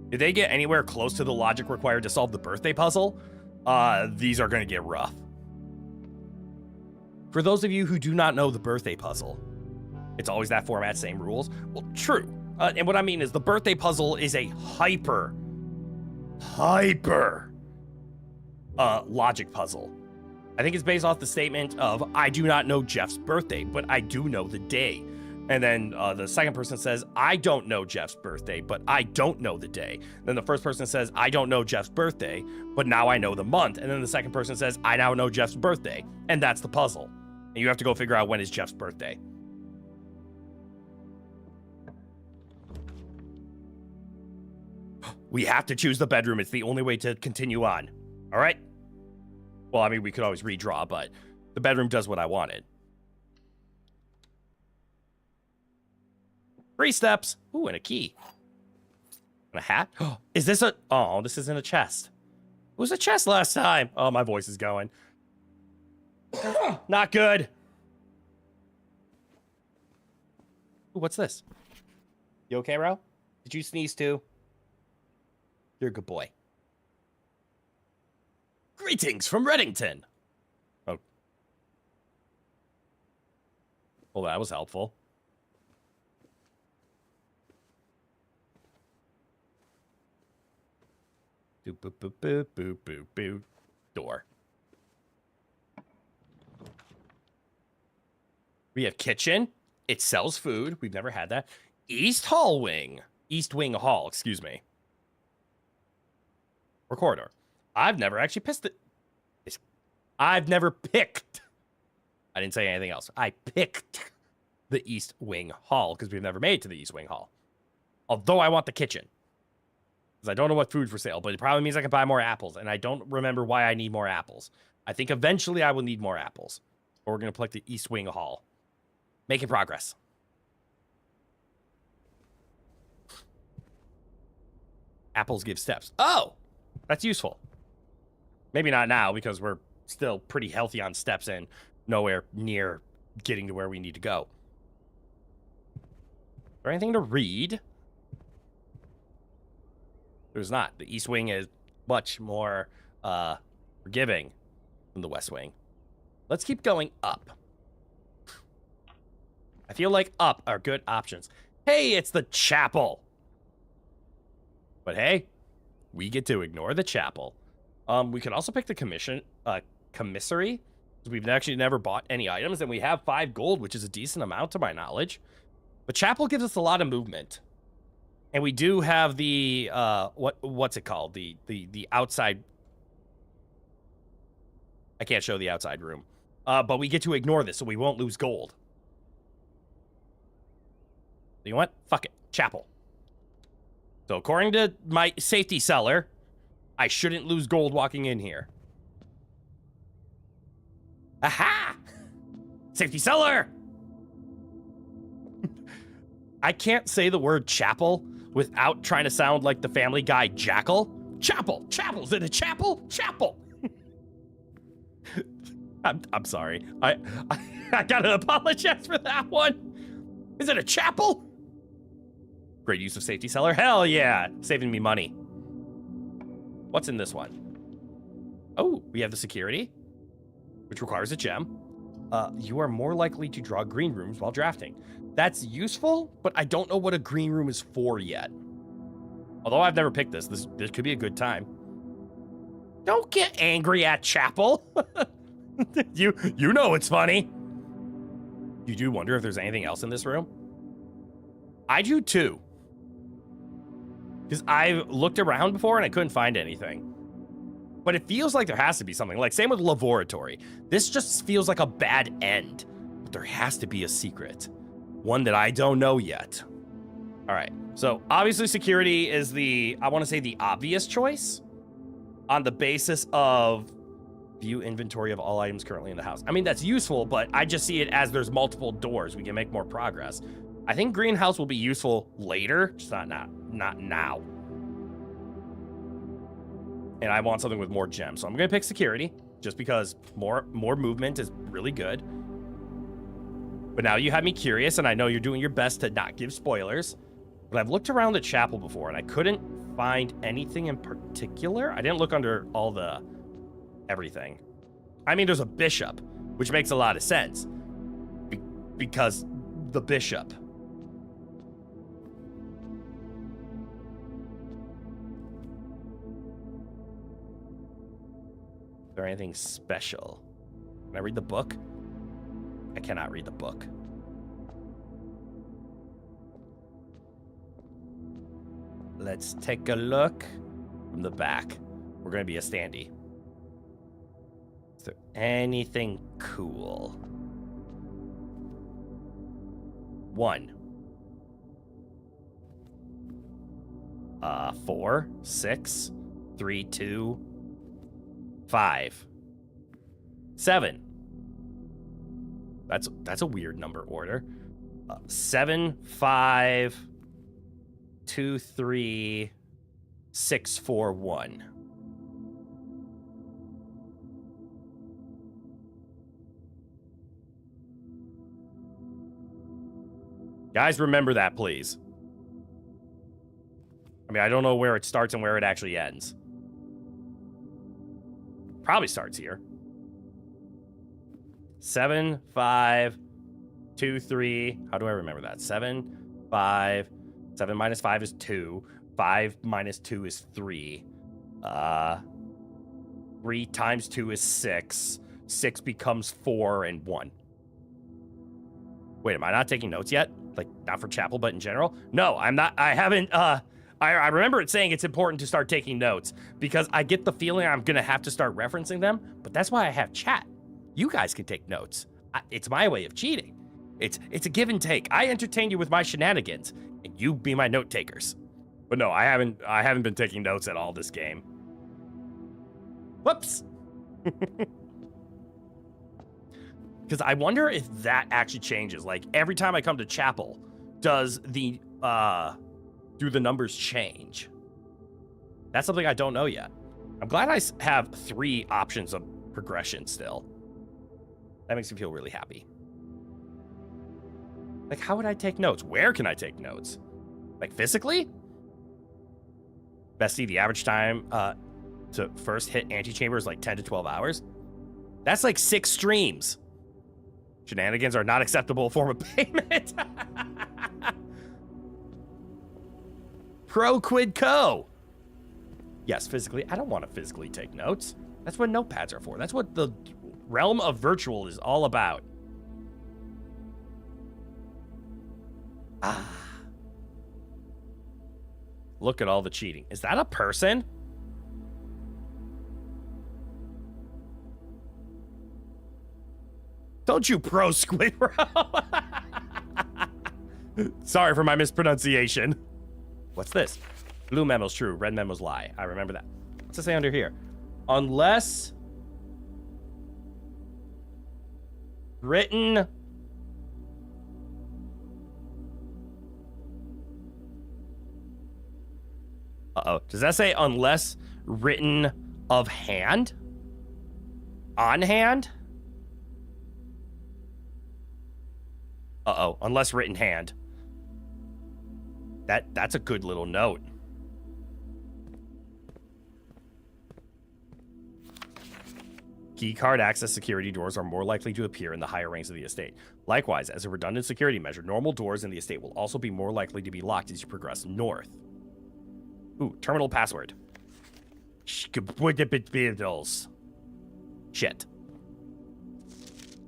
If they get anywhere close to the logic required to solve the birthday puzzle, these are going to get rough. For those of you who do not know the birthday puzzle, it's always that format, same rules. Well, true. And what I mean is the birthday puzzle is a hyper logic puzzle. I think it's based off the statement of, I do not know Jeff's birthday, but I do know the day. And then the second person says, I don't know Jeff's birthday, but I don't know the day. Then the first person says, I don't know Jeff's birthday, but now I know the month. And then the second person says, I now know Jeff's birthday. And that's the puzzle. And you have to go figure out when is Jeff's birthday. We have to choose the bedroom. It's the only way to continue on. All right? Well, I mean, we could always redraw, but the bedroom does what I wanted. 3 steps. Ooh, and a key. And a hat. Is this a... Oh, this isn't a chest. It was a chest last time. Oh, my voice is going. Not good. Ooh, what's this? You okay, Ro? Did you sneeze too? You're a good boy. Greetings from Reddington. Oh. Well, that was helpful. Boop, boop, boop, boop, boop, boop, boop. Door. We have kitchen. It sells food. We've never had that. East Hall Wing. East Wing Hall, excuse me. Or corridor. I've never actually I've never picked. I didn't say anything else. I picked the East Wing Hall because we've never made it to the East Wing Hall. Although I want the kitchen. Because I don't know what food for sale, but it probably means I can buy more apples. And I don't remember why I need more apples. I think eventually I will need more apples. But we're going to select the East Wing Hall. Making progress. Apples give steps. Oh! That's useful. Maybe not now because we're still pretty healthy on steps and nowhere near getting to where we need to go. Is there anything to read? There's not. The East Wing is much more forgiving than the West Wing. Let's keep going up. I feel like up are good options. Hey, it's the chapel. But hey, we get to ignore the chapel. We could also pick the commissary. We've actually never bought any items, and we have 5 gold, which is a decent amount to my knowledge. But chapel gives us a lot of movement. And we do have the what's it called? The outside. I can't show the outside room. But we get to ignore this, so we won't lose gold. You know what? Fuck it. Chapel. So according to my safety seller, I shouldn't lose gold walking in here. Aha! Safety seller! I can't say the word chapel without trying to sound like the Family Guy Jackal. Chapel! Chapel! Is it a chapel? Chapel! I'm sorry. I gotta apologize for that one. Is it a chapel? Great use of safety seller. Hell yeah! Saving me money. What's in this one? Oh, we have the security, which requires a gem. You are more likely to draw green rooms while drafting. That's useful, but I don't know what a green room is for yet. Although I've never picked this. This could be a good time. Don't get angry at Chapel. You know it's funny. You do wonder if there's anything else in this room? I do too. Because I've looked around before and I couldn't find anything. But it feels like there has to be something. Like, same with laboratory. This just feels like a bad end. But there has to be a secret. One that I don't know yet. All right. So, obviously, security is I want to say the obvious choice. On the basis of view inventory of all items currently in the house. I mean, that's useful, but I just see it as there's multiple doors. We can make more progress. I think greenhouse will be useful later, just not now. And I want something with more gems. So I'm going to pick security, just because more movement is really good. But now you have me curious, and I know you're doing your best to not give spoilers. But I've looked around the chapel before, and I couldn't find anything in particular. I didn't look under all the everything. I mean, there's a bishop, which makes a lot of sense. Because the bishop. Is there anything special? Can I read the book? I cannot read the book. Let's take a look from the back. We're going to be a standee. Is there anything cool? 1. 4, 6, 3, 2, 5, 7. That's a weird number order. 7, 5, 2, 3, 6, 4, 1. Guys, remember that, please. I mean, I don't know where it starts and where it actually ends. Probably starts here. 7, 5, 2, 3. How do I remember that? 7, 5. 7 minus 5 is 2. 5 minus 2 is 3. 3 times 2 is 6. 6 becomes 4 and 1. Wait, am I not taking notes yet? Like, not for chapel, but in general? No, I'm not. I haven't. I remember it saying it's important to start taking notes because I get the feeling I'm going to have to start referencing them, but that's why I have chat. You guys can take notes. It's my way of cheating. It's a give and take. I entertain you with my shenanigans, and you be my note takers. But no, I haven't been taking notes at all this game. Whoops. Because I wonder if that actually changes. Like, every time I come to chapel, does the do the numbers change? That's something I don't know yet. I'm glad I have 3 options of progression still. That makes me feel really happy. Like, how would I take notes? Where can I take notes? Like, physically? Bestie, the average time to first hit antechamber is like 10 to 12 hours. That's like 6 streams. Shenanigans are not acceptable form of payment. Pro quid co. Yes, physically. I don't want to physically take notes. That's what notepads are for. That's what the realm of virtual is all about. Ah. Look at all the cheating. Is that a person? Don't you pro squid, bro. Sorry for my mispronunciation. What's this? Blue memo's true, red memo's lie. I remember that. What's it say under here? Unless written uh-oh. Does that say unless written of hand? On hand? Uh-oh. Unless written hand. That's a good little note. Keycard access security doors are more likely to appear in the higher ranks of the estate. Likewise, as a redundant security measure, normal doors in the estate will also be more likely to be locked as you progress north. Ooh, terminal password. Shit.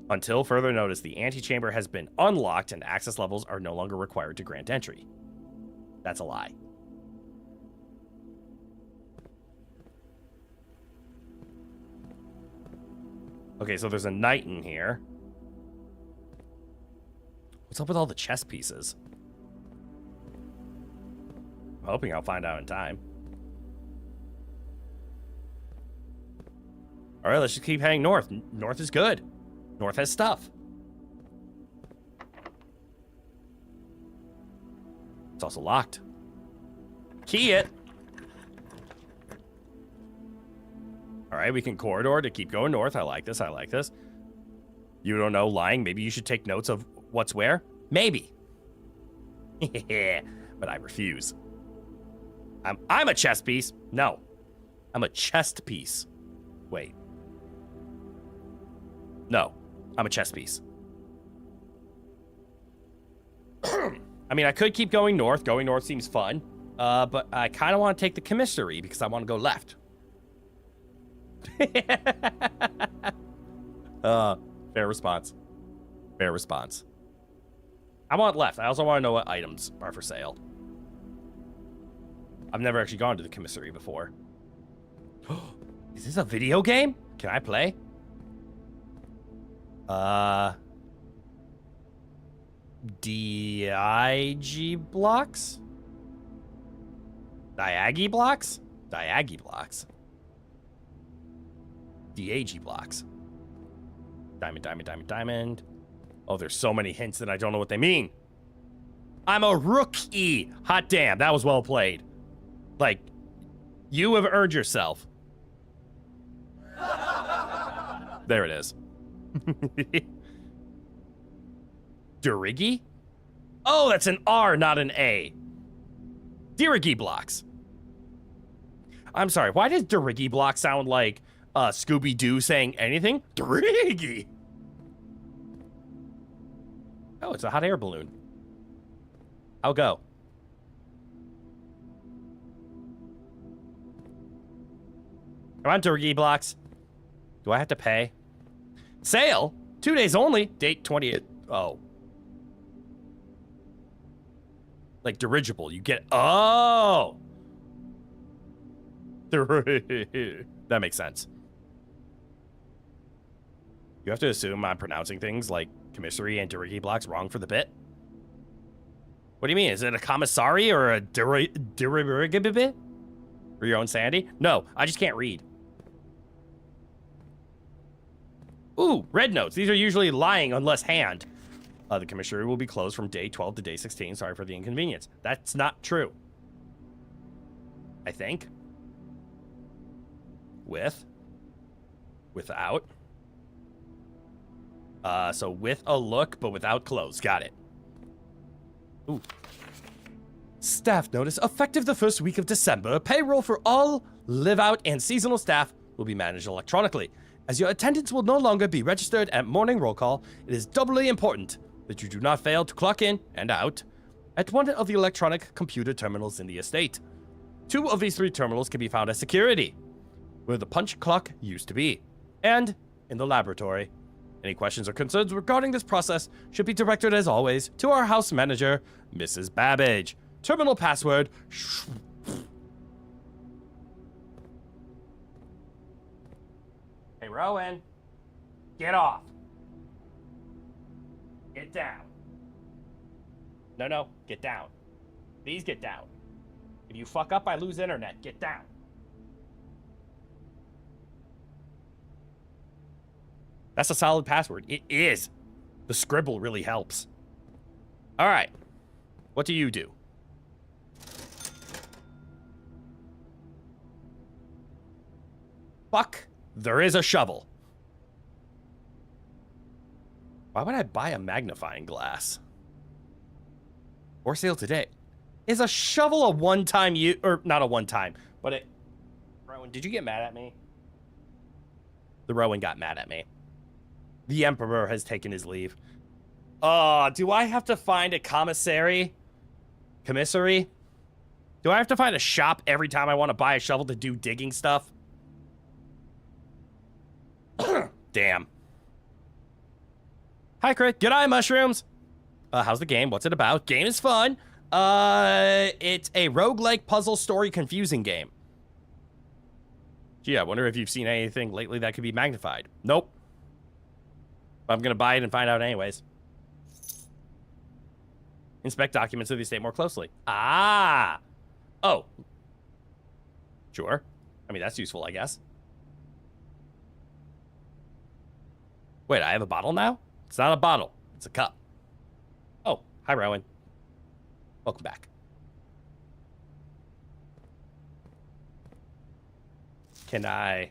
Until further notice, the antechamber has been unlocked and access levels are no longer required to grant entry. That's a lie. Okay, so there's a knight in here. What's up with all the chess pieces? I'm hoping I'll find out in time. All right, let's just keep heading north. North is good. North has stuff. It's also locked. Key it. All right, we can corridor to keep going north. I like this. I like this. You don't know, lying. Maybe you should take notes of what's where. Maybe. But I refuse. I'm a chess piece. No. I'm a chest piece. Wait. No. I'm a chess piece. I mean, I could keep going north. Going north seems fun. But I kind of want to take the commissary because I want to go left. Fair response. Fair response. I want left. I also want to know what items are for sale. I've never actually gone to the commissary before. Is this a video game? Can I play? DIG blocks? Diagi blocks? Diagi blocks. DAG blocks. Diamond, diamond, diamond, diamond. Oh, there's so many hints that I don't know what they mean. I'm a rookie. Hot damn, that was well played. Like, you have earned yourself. There it is. Durigi? Oh, that's an R, not an A. Dirigi blocks. I'm sorry, why does Dirigi block sound like Scooby-Doo saying anything? Dirigi! Oh, it's a hot air balloon. I'll go. Come on, turkey blocks. Do I have to pay? Sale? 2 days only. Date 28. Oh. Like dirigible. You get... Oh! That makes sense. You have to assume I'm pronouncing things like commissary and dirigible blocks wrong for the bit? What do you mean? Is it a commissary or a dirigible? For your own sanity? No, I just can't read. Ooh, red notes. These are usually lying unless hand. The commissary will be closed from day 12 to day 16. Sorry for the inconvenience. That's not true. I think. Without. So with a look, but without clothes. Got it. Ooh. Staff notice, effective the first week of December, payroll for all live-out and seasonal staff will be managed electronically. As your attendance will no longer be registered at morning roll call, it is doubly important that you do not fail to clock in and out at one of the electronic computer terminals in the estate. 2 of these 3 terminals can be found at security, where the punch clock used to be, and in the laboratory. Any questions or concerns regarding this process should be directed, as always, to our house manager, Mrs. Babbage. Terminal password. Hey, Rowan. Get off. Get down. No, get down. Please get down. If you fuck up, I lose internet. Get down. That's a solid password. It is. The scribble really helps. All right. What do you do? Fuck. There is a shovel. Why would I buy a magnifying glass? For sale today. Is a shovel a one-time use? Or not a one-time, but it... Rowan, did you get mad at me? The Rowan got mad at me. The Emperor has taken his leave. Do I have to find a commissary? Commissary? Do I have to find a shop every time I want to buy a shovel to do digging stuff? Damn. Hi, Crit. Good eye, mushrooms. How's the game? What's it about? Game is fun. It's a roguelike puzzle story confusing game. Gee, I wonder if you've seen anything lately that could be magnified. Nope. I'm gonna buy it and find out anyways. Inspect documents of the estate more closely. Ah! Oh. Sure. I mean, that's useful, I guess. Wait, I have a bottle now? It's not a bottle. It's a cup. Oh, hi, Rowan. Welcome back. Can I...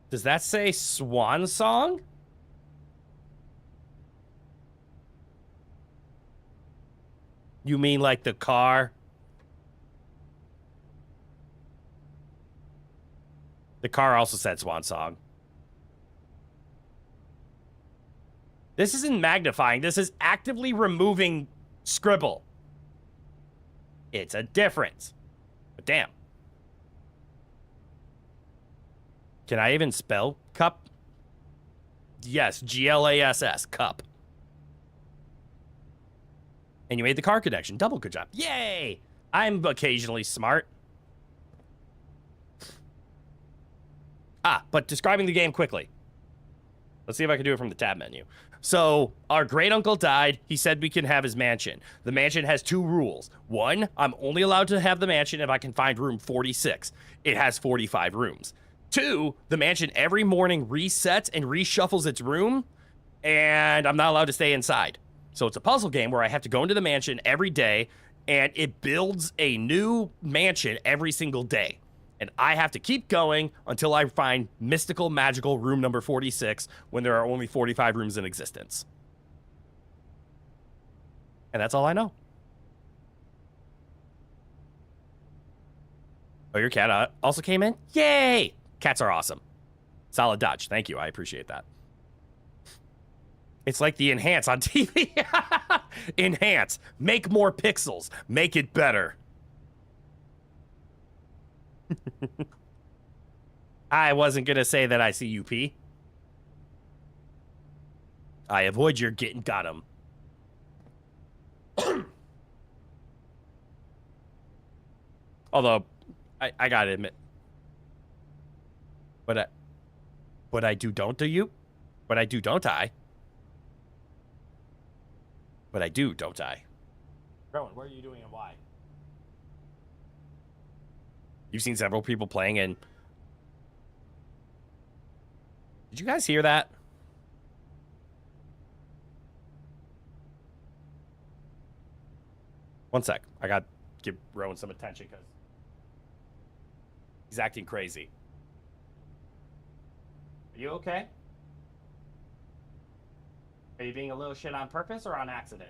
Does that say Swan Song? You mean like the car? The car also said Swan Song. This isn't magnifying. This is actively removing scribble. It's a difference. But damn. Can I even spell cup? Yes, G-L-A-S-S, cup. And you made the car connection. Double good job. Yay! I'm occasionally smart. But describing the game quickly. Let's see if I can do it from the tab menu. So, our great uncle died. He said we can have his mansion. The mansion has 2 rules. 1, I'm only allowed to have the mansion if I can find room 46. It has 45 rooms. 2, the mansion every morning resets and reshuffles its room, and I'm not allowed to stay inside. So it's a puzzle game where I have to go into the mansion every day, and it builds a new mansion every single day. And I have to keep going until I find mystical, magical room number 46 when there are only 45 rooms in existence. And that's all I know. Oh, your cat also came in? Yay! Cats are awesome. Solid dodge. Thank you. I appreciate that. It's like the enhance on TV. Enhance. Make more pixels. Make it better. I wasn't going to say that I see UP. I avoid your getting got him. Although, I gotta admit. But I do, don't you? But I do, don't I? But I do, don't I? Rowan, what are you doing and why? You've seen several people playing and... Did you guys hear that? One sec. I got to give Rowan some attention because he's acting crazy. Are you okay? Are you being a little shit on purpose or on accident?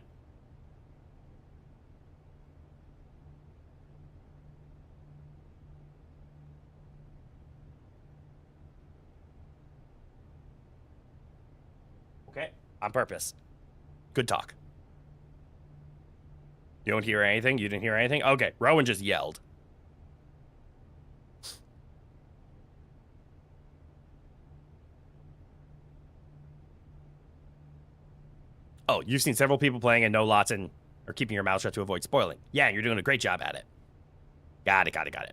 Okay, on purpose. Good talk. You don't hear anything? You didn't hear anything? Okay, Rowan just yelled. Oh, you've seen several people playing and know lots and are keeping your mouth shut to avoid spoiling. Yeah, you're doing a great job at it. Got it. Her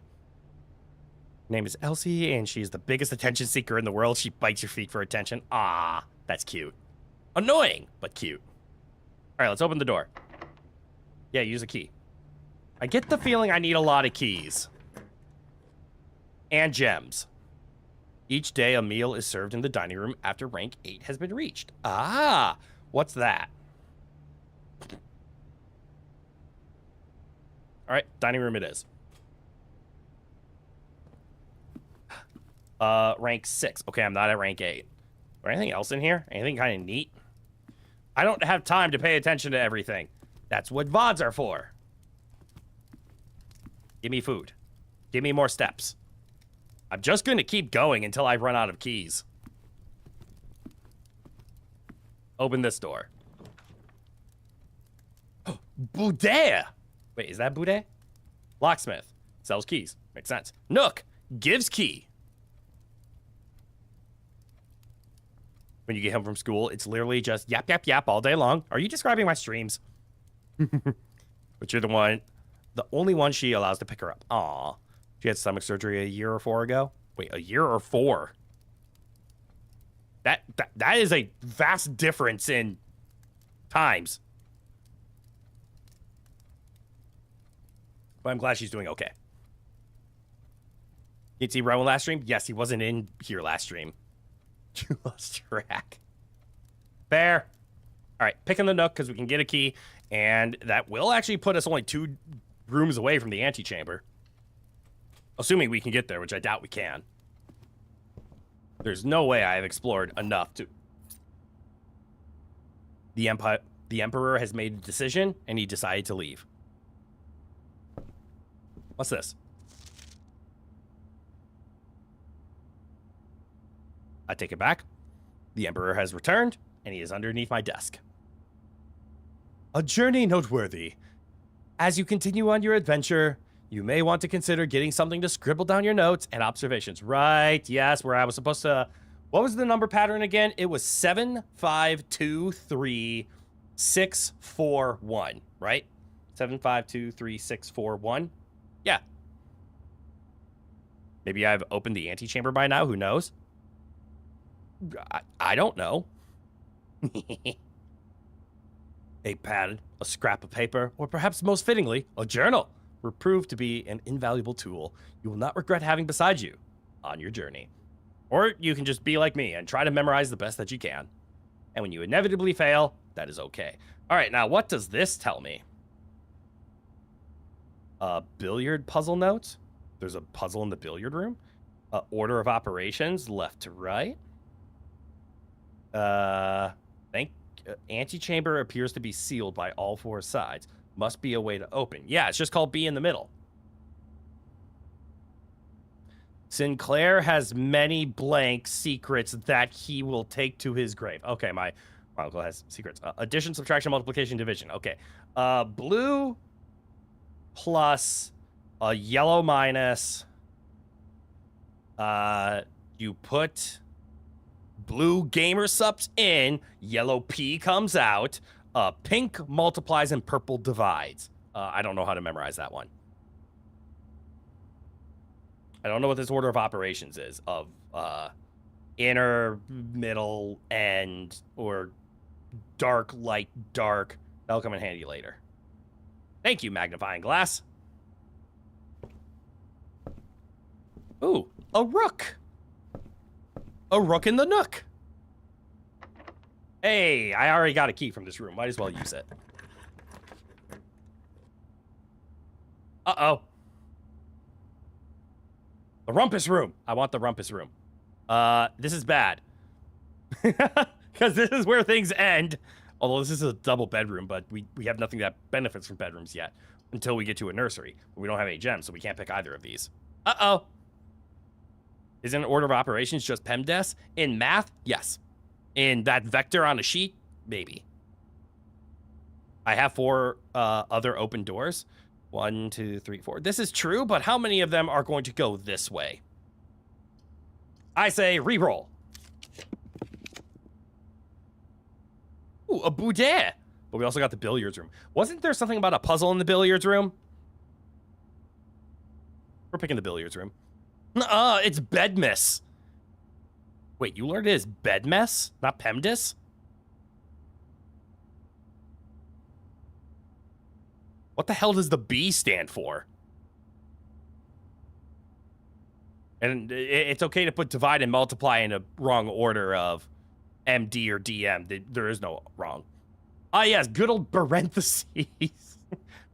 name is Elsie, and she's the biggest attention seeker in the world. She bites your feet for attention. Ah, that's cute. Annoying, but cute. All right, let's open the door. Yeah, use a key. I get the feeling I need a lot of keys. And gems. Each day, a meal is served in the dining room after rank 8 has been reached. Ah, what's that? All right, dining room it is. Rank 6. Okay, I'm not at rank 8. Or anything else in here? Anything kind of neat? I don't have time to pay attention to everything. That's what VODs are for. Give me food. Give me more steps. I'm just going to keep going until I run out of keys. Open this door. Boudet! Wait, is that Boudet? Locksmith. Sells keys. Makes sense. Nook. Gives key. When you get home from school, it's literally just yap, yap, yap all day long. Are you describing my streams? But you're the only one she allows to pick her up. Aw. She had stomach surgery a year or 4 ago. Wait, a year or 4? That is a vast difference in times. But I'm glad she's doing okay. You see Rowan last stream? Yes, he wasn't in here last stream. You lost track. Fair. All right, picking the Nook because we can get a key, and that will actually put us only 2 rooms away from the antechamber. Assuming we can get there, which I doubt we can. There's no way I have explored enough to... The Emperor has made a decision, and he decided to leave. What's this? I take it back. The Emperor has returned, and he is underneath my desk. A journey noteworthy. As you continue on your adventure, you may want to consider getting something to scribble down your notes and observations. Right, yes, where I was supposed to... What was the number pattern again? It was 7523641, right? 7523641. Yeah. Maybe I've opened the antechamber by now. Who knows? I don't know. A pad, a scrap of paper, or perhaps most fittingly, a journal will prove to be an invaluable tool you will not regret having beside you on your journey. Or you can just be like me and try to memorize the best that you can. And when you inevitably fail, that is okay. All right, now what does this tell me? Billiard puzzle notes. There's a puzzle in the billiard room. Order of operations, left to right. Antechamber appears to be sealed by all 4 sides. Must be a way to open. Yeah, it's just called be in the middle. Sinclair has many blank secrets that he will take to his grave. Okay, my uncle has secrets. Addition, subtraction, multiplication, division. Okay. Blue plus a yellow minus You put blue gamer subs in, yellow P comes out, pink multiplies, and purple divides. I don't know how to memorize that one. I don't know what this order of operations is of inner, middle, end, or dark, light, dark. That'll come in handy later. Thank you, magnifying glass. Ooh, a rook. A rook in the nook. Hey, I already got a key from this room. Might as well use it. Uh-oh. The rumpus room. I want the rumpus room. This is bad. Because this is where things end. Although this is a double bedroom, but we have nothing that benefits from bedrooms yet. Until we get to a nursery. We don't have any gems, so we can't pick either of these. Uh-oh. Isn't an order of operations just PEMDAS? In math, yes. In that vector on a sheet, maybe. I have 4 other open doors. 1, 2, 3, 4. This is true, but how many of them are going to go this way? I say re-roll. Ooh, a boudet. But we also got the billiards room. Wasn't there something about a puzzle in the billiards room? We're picking the billiards room. It's Bedmess. Wait, you learned it is Bedmess, not PEMDAS? What the hell does the B stand for? And it's okay to put divide and multiply in a wrong order of MD or DM. There is no wrong. Ah, yes, good old parentheses.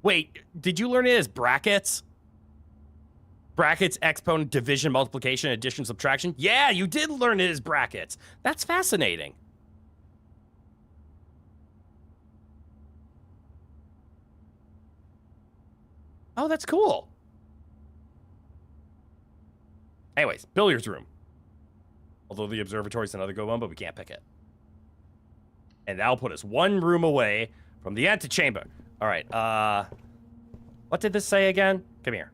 Wait, did you learn it as brackets? Brackets, exponent, division, multiplication, addition, subtraction? Yeah, you did learn it as brackets. That's fascinating. Oh, that's cool. Anyways, billiards room. Although the observatory's another good one, but we can't pick it. And that'll put us 1 room away from the antechamber. All right, what did this say again? Come here.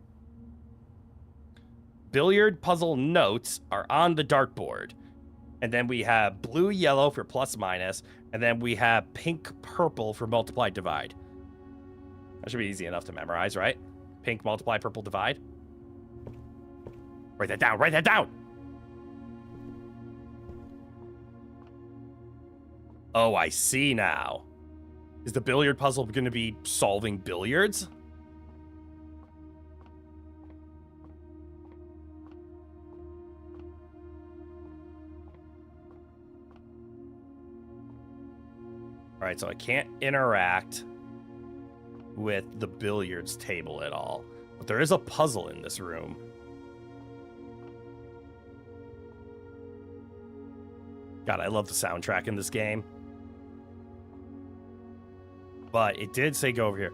Billiard puzzle notes are on the dartboard. And then we have blue, yellow for plus minus. And then we have pink, purple for multiply, divide. That should be easy enough to memorize, right? Pink, multiply, purple, divide. Write that down, write that down! Oh, I see now. Is the billiard puzzle going to be solving billiards? All right, so I can't interact with the billiards table at all. But there is a puzzle in this room. God, I love the soundtrack in this game. But it did say go over here.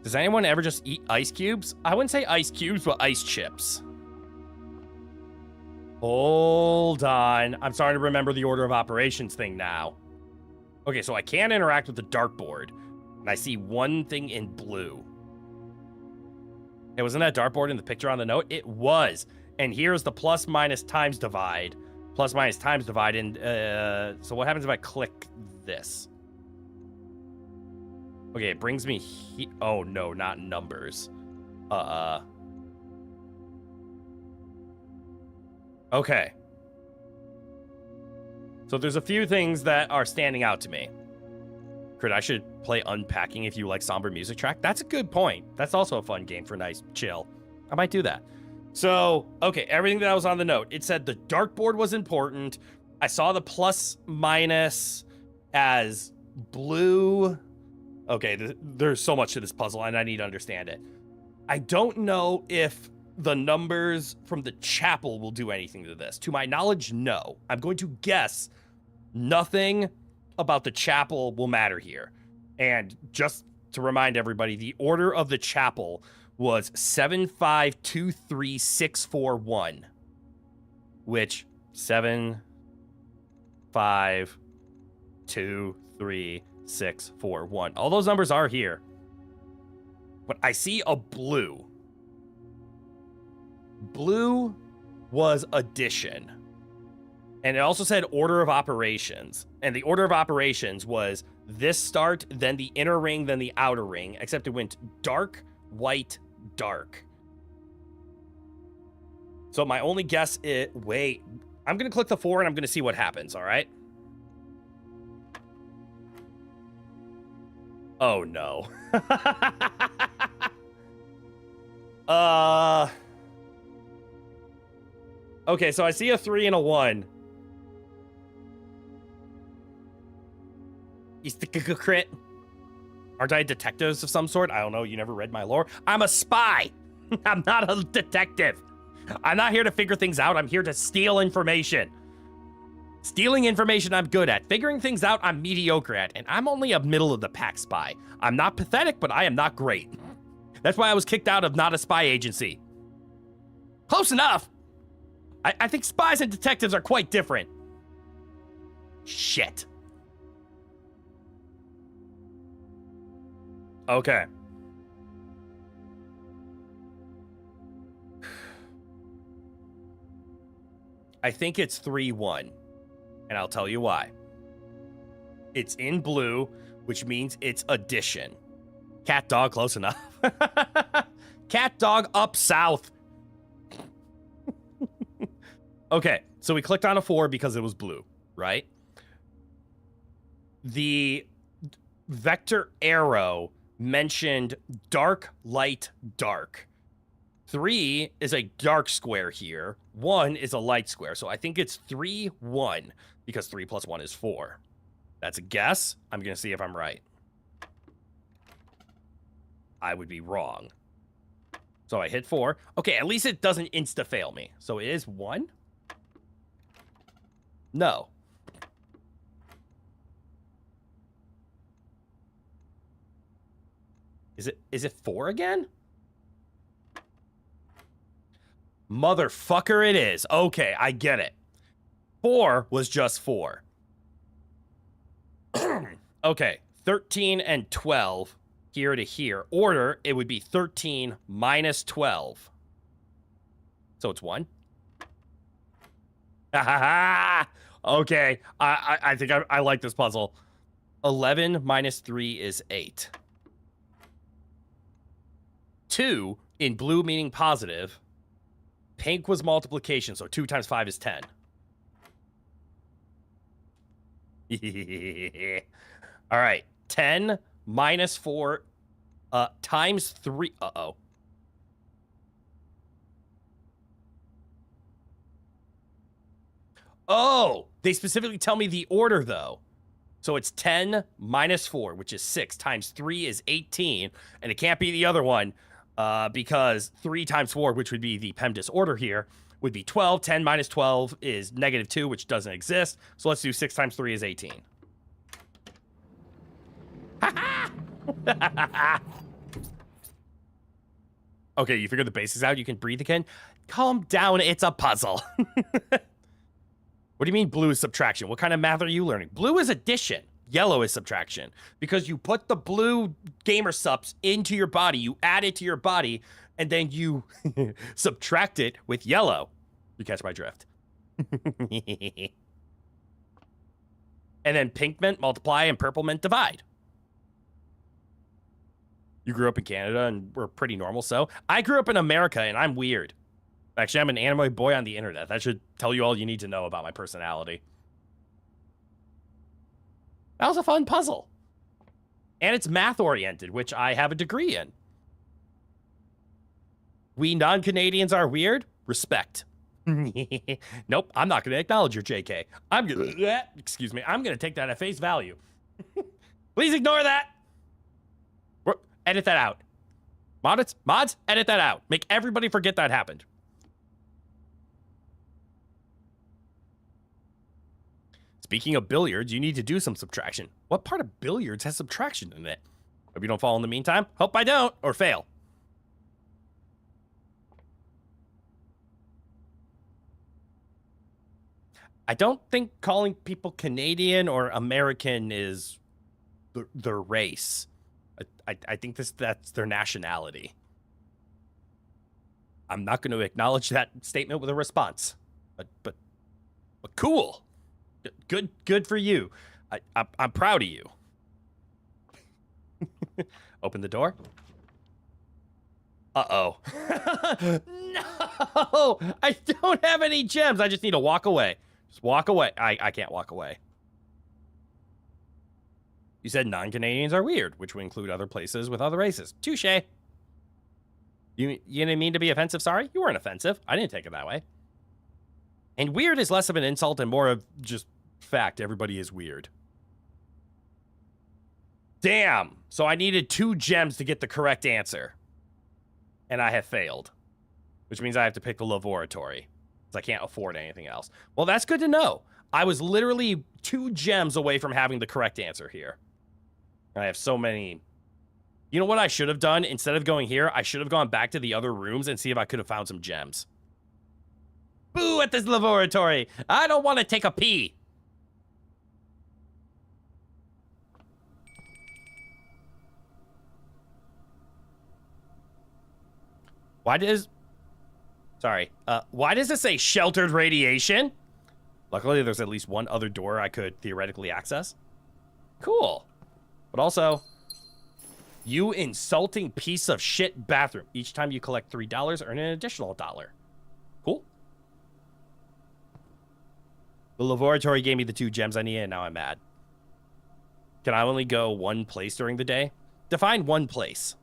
Does anyone ever just eat ice cubes? I wouldn't say ice cubes, but ice chips. Hold on. I'm starting to remember the order of operations thing now. Okay, so I can't interact with the dartboard. And I see one thing in blue. Hey, wasn't that dartboard in the picture on the note? It was. And here's the plus minus times divide. Plus minus times divide. And so what happens if I click this? Okay, it brings me oh no, not numbers. Okay. So there's a few things that are standing out to me. Crit, I should play Unpacking if you like somber music track. That's a good point. That's also a fun game for nice chill. I might do that. So, okay, everything that was on the note. It said the dartboard was important. I saw the plus minus as blue. Okay, there's so much to this puzzle, and I need to understand it. I don't know if the numbers from the chapel will do anything to this. To my knowledge, no. I'm going to guess nothing about the chapel will matter here. And just to remind everybody, the order of the chapel was 7523641, which 7523641. All those numbers are here. But I see a blue. Blue was addition. And it also said order of operations. And the order of operations was this start, then the inner ring, then the outer ring, except it went dark, white, dark. So my only guess is, wait, I'm going to click the 4 and I'm going to see what happens, all right? Oh, no. Okay, so I see a 3 and a 1. Is the crit? Aren't I detectives of some sort? I don't know. You never read my lore. I'm a spy. I'm not a detective. I'm not here to figure things out. I'm here to steal information. Stealing information I'm good at. Figuring things out I'm mediocre at. And I'm only a middle of the pack spy. I'm not pathetic, but I am not great. That's why I was kicked out of Not a Spy Agency. Close enough. I think spies and detectives are quite different. Shit. Okay. I think it's 3-1, and I'll tell you why. It's in blue, which means it's addition. Cat dog, close enough. Cat dog up south. Okay, so we clicked on a 4 because it was blue, right? The vector arrow mentioned dark, light, dark. 3 is a dark square here. 1 is a light square. So I think it's 3-1 because 3 plus 1 is 4. That's a guess. I'm going to see if I'm right. I would be wrong. So I hit 4. Okay, at least it doesn't insta-fail me. So it is 1? No. Is it 4 again? Motherfucker, it is. Okay, I get it. 4 was just 4. Okay, 13 and 12 here to here. Order, it would be 13 minus 12. So it's 1. Okay, I think I like this puzzle. 11 minus 3 is 8. 2 in blue meaning positive. Pink was multiplication, so 2 times 5 is 10. All right, 10 minus 4 times 3. Uh-oh. Oh, they specifically tell me the order, though. So it's 10 minus 4, which is 6, times 3 is 18, and it can't be the other one because 3 times 4, which would be the PEMDAS order here, would be 12. 10 minus 12 is negative 2, which doesn't exist. So let's do 6 times 3 is 18. Okay, you figured the basics out? You can breathe again? Calm down, it's a puzzle. What do you mean blue is subtraction? What kind of math are you learning? Blue is addition. Yellow is subtraction. Because you put the blue gamer subs into your body, you add it to your body, and then you subtract it with yellow. You catch my drift. And then pink meant multiply and purple meant divide. You grew up in Canada and we're pretty normal, so. I grew up in America and I'm weird. Actually, I'm an anime boy on the internet. That should tell you all you need to know about my personality. That was a fun puzzle. And it's math-oriented, which I have a degree in. We non-Canadians are weird? Respect. Nope, I'm not going to acknowledge your JK. I'm going to take that at face value. Please ignore that. Edit that out. Mods, edit that out. Make everybody forget that happened. Speaking of billiards, you need to do some subtraction. What part of billiards has subtraction in it? Hope you don't fall in the meantime. Hope I don't, or fail. I don't think calling people Canadian or American is their race. I think that's their nationality. I'm not going to acknowledge that statement with a response. But cool. Good for you. I'm proud of you. Open the door. Uh-oh. No! I don't have any gems. I just need to walk away. Just walk away. I can't walk away. You said non-Canadians are weird, which would include other places with other races. Touche. You didn't mean to be offensive, sorry? You weren't offensive. I didn't take it that way. And weird is less of an insult and more of just fact. Everybody is weird. Damn. So I needed 2 gems to get the correct answer. And I have failed. Which means I have to pick the laboratory. Because I can't afford anything else. Well, that's good to know. I was literally 2 gems away from having the correct answer here. I have so many. You know what I should have done? Instead of going here, I should have gone back to the other rooms and see if I could have found some gems. Boo at this laboratory. I don't want to take a pee. Why does it say sheltered radiation? Luckily, there's at least one other door I could theoretically access. Cool. But also, you insulting piece of shit bathroom. Each time you collect $3, earn an additional $1. Cool. The laboratory gave me the 2 gems I needed, and now I'm mad. Can I only go one place during the day? Define one place.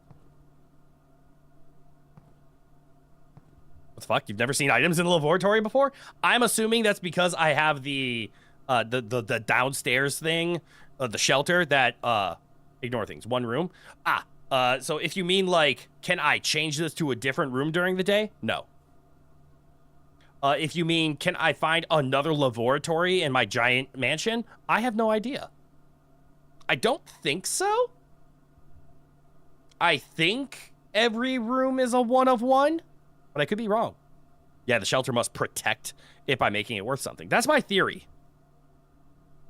What the fuck? You've never seen items in the laboratory before? I'm assuming that's because I have the downstairs thing, the shelter that ignore things. One room. So if you mean like, can I change this to a different room during the day? No. If you mean, can I find another laboratory in my giant mansion? I have no idea. I don't think so. I think every room is a 1 of 1. But I could be wrong. Yeah, the shelter must protect it by making it worth something. That's my theory.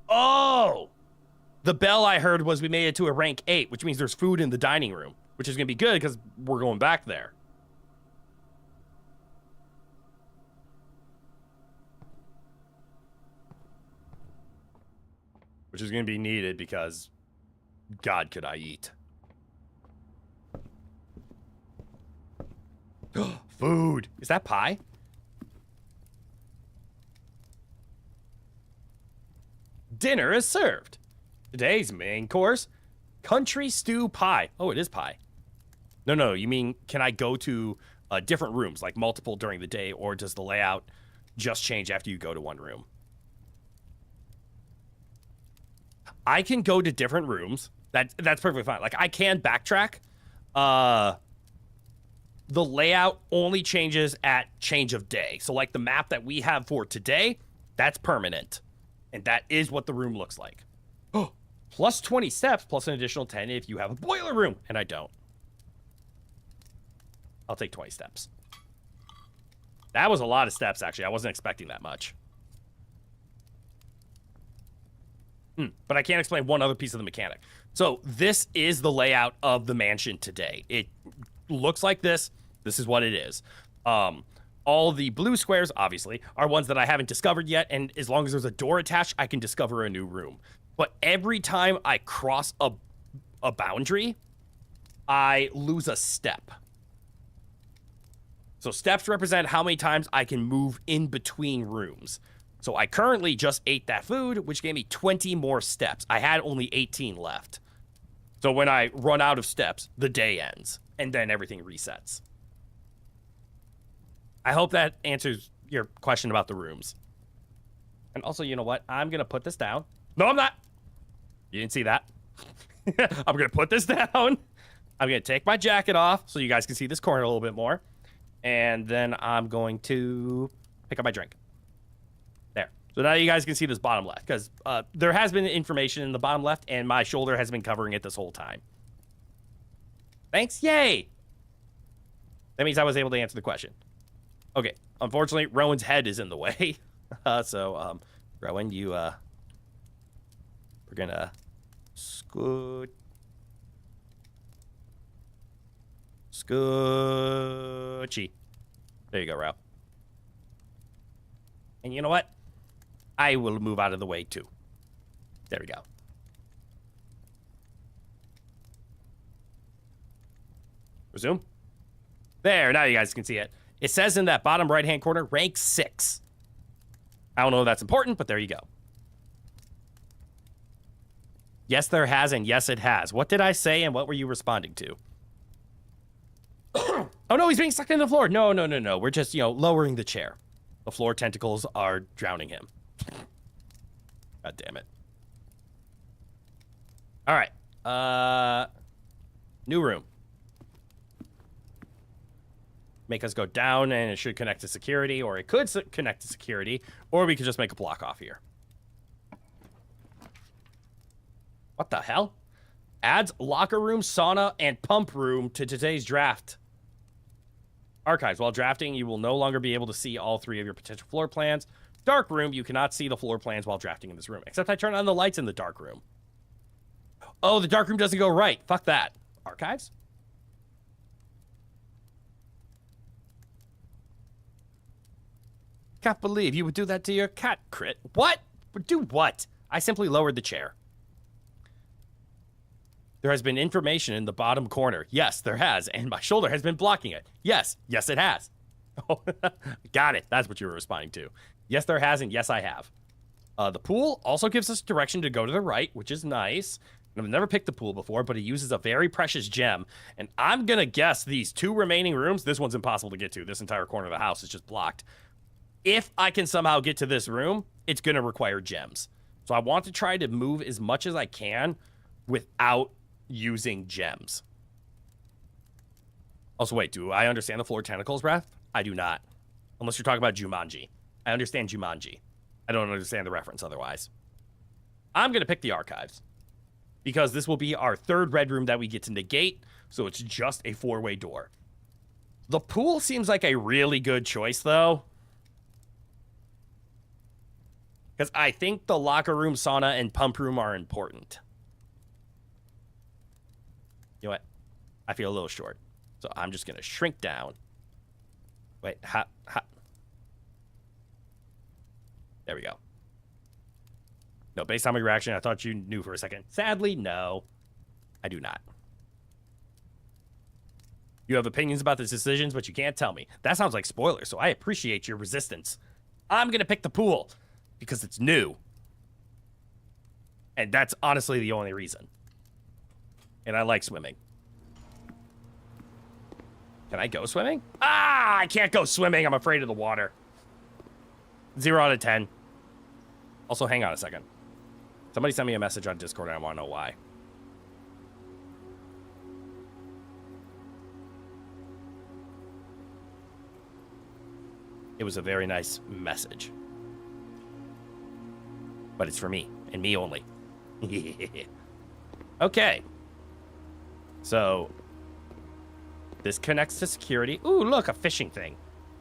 Oh! The bell I heard was we made it to a rank 8, which means there's food in the dining room, which is going to be good because we're going back there. Which is going to be needed because God could I eat. Food. Is that pie? Dinner is served. Today's main course, country stew pie. Oh, it is pie. No, you mean, can I go to different rooms, like multiple during the day, or does the layout just change after you go to one room? I can go to different rooms. That's perfectly fine. Like, I can backtrack. The layout only changes at change of day. So like the map that we have for today, that's permanent. And that is what the room looks like. Oh, plus 20 steps, plus an additional 10 if you have a boiler room. And I don't. I'll take 20 steps. That was a lot of steps, actually. I wasn't expecting that much. But I can't explain one other piece of the mechanic. So this is the layout of the mansion today. It looks like this. This is what it is. All the blue squares, obviously, are ones that I haven't discovered yet, and as long as there's a door attached, I can discover a new room. But every time I cross a boundary, I lose a step. So steps represent how many times I can move in between rooms. So I currently just ate that food, which gave me 20 more steps. I had only 18 left. So when I run out of steps, the day ends, and then everything resets. I hope that answers your question about the rooms. And also, you know what? I'm going to put this down. No, I'm not. You didn't see that. I'm going to put this down. I'm going to take my jacket off so you guys can see this corner a little bit more. And then I'm going to pick up my drink. There. So now you guys can see this bottom left, because there has been information in the bottom left, and my shoulder has been covering it this whole time. Thanks. Yay. That means I was able to answer the question. Okay, unfortunately, Rowan's head is in the way. Rowan, you, we're gonna Scoochy. There you go, Ralph. And you know what? I will move out of the way, too. There we go. Resume. There, now you guys can see it. It says in that bottom right-hand corner, rank 6. I don't know if that's important, but there you go. Yes, there has, and yes, it has. What did I say, and what were you responding to? Oh, no, he's being sucked into the floor. No, no, no, no. We're just, lowering the chair. The floor tentacles are drowning him. God damn it. All right. New room. Make us go down, and it should connect to security, or it could connect to security, or we could just make a block off here. What the hell? Adds locker room, sauna, and pump room to today's draft. Archives. While drafting, you will no longer be able to see all 3 of your potential floor plans. Dark room, you cannot see the floor plans while drafting in this room, except I turn on the lights in the dark room. Oh, the dark room doesn't go right. Fuck that. Archives? Can't believe you would do that to your cat, Crit. What? Do what? I simply lowered the chair. There has been information in the bottom corner. Yes, there has. And my shoulder has been blocking it. Yes. Yes, it has. Oh, got it. That's what you were responding to. Yes, there has, and yes, I have. The pool also gives us direction to go to the right, which is nice. I've never picked the pool before, but it uses a very precious gem. And I'm going to guess these 2 remaining rooms, this one's impossible to get to. This entire corner of the house is just blocked. If I can somehow get to this room, it's going to require gems. So I want to try to move as much as I can without using gems. Also, wait, do I understand the floor tentacles, Ref? I do not. Unless you're talking about Jumanji. I understand Jumanji. I don't understand the reference otherwise. I'm going to pick the archives, because this will be our 3rd red room that we get to negate, so it's just a 4-way door. The pool seems like a really good choice, though. Because I think the locker room, sauna, and pump room are important. You know what? I feel a little short. So I'm just going to shrink down. Wait, There we go. No, based on my reaction, I thought you knew for a second. Sadly, no. I do not. You have opinions about the decisions, but you can't tell me. That sounds like spoilers, so I appreciate your resistance. I'm going to pick the pool, because it's new. And that's honestly the only reason. And I like swimming. Can I go swimming? Ah, I can't go swimming. I'm afraid of the water. 0 out of 10. Also, hang on a second. Somebody sent me a message on Discord and I want to know why. It was a very nice message. But it's for me, and me only. Okay. So, this connects to security. Ooh, look, a fishing thing.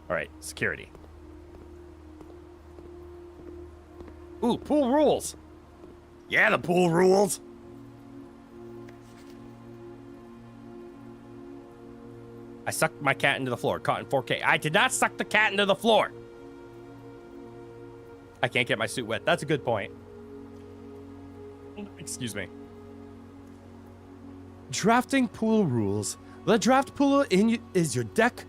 All right, security. Ooh, pool rules. Yeah, the pool rules. I sucked my cat into the floor. Caught in 4K. I did not suck the cat into the floor. I can't get my suit wet. That's a good point. Excuse me. Drafting pool rules. The draft pool is your deck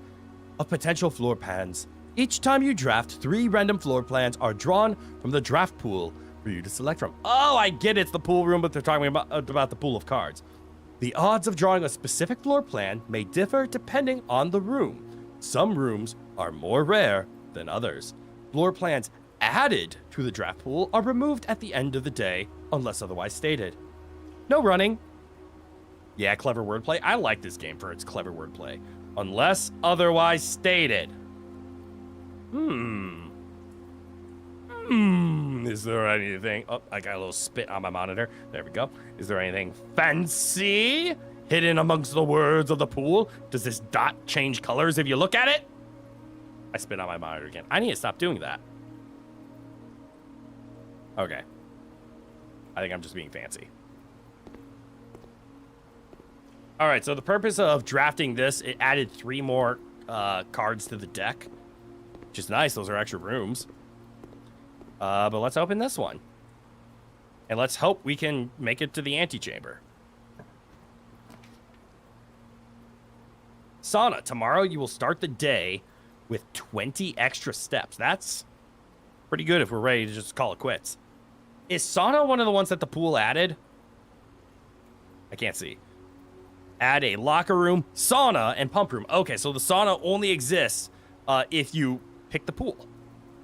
of potential floor plans. Each time you draft, 3 random floor plans are drawn from the draft pool for you to select from. Oh, I get it. It's the pool room, but they're talking about the pool of cards. The odds of drawing a specific floor plan may differ depending on the room. Some rooms are more rare than others. Floor plans added to the draft pool are removed at the end of the day, unless otherwise stated. No running. Yeah, clever wordplay. I like this game for its clever wordplay. Unless otherwise stated. Is there anything... Oh, I got a little spit on my monitor. There we go. Is there anything fancy hidden amongst the words of the pool? Does this dot change colors if you look at it? I spit on my monitor again. I need to stop doing that. Okay. I think I'm just being fancy. All right, so the purpose of drafting this, it added 3 more cards to the deck, which is nice. Those are extra rooms. But let's open this one. And let's hope we can make it to the antechamber. Sauna. Tomorrow you will start the day with 20 extra steps. That's pretty good if we're ready to just call it quits. Is sauna one of the ones that the pool added? I can't see. Add a locker room, sauna, and pump room. Okay, so the sauna only exists if you pick the pool.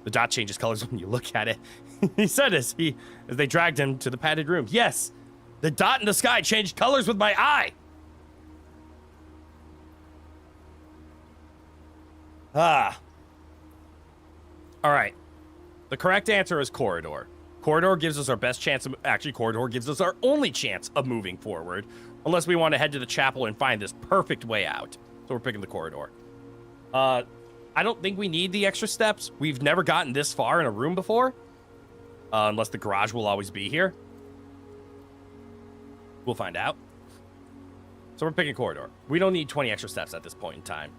The dot changes colors when you look at it. He said as they dragged him to the padded room. Yes, the dot in the sky changed colors with my eye. Ah. All right. The correct answer is corridor. Corridor gives us our best chance of... Actually, corridor gives us our only chance of moving forward. Unless we want to head to the chapel and find this perfect way out. So we're picking the corridor. I don't think we need the extra steps. We've never gotten this far in a room before. Unless the garage will always be here. We'll find out. So we're picking corridor. We don't need 20 extra steps at this point in time.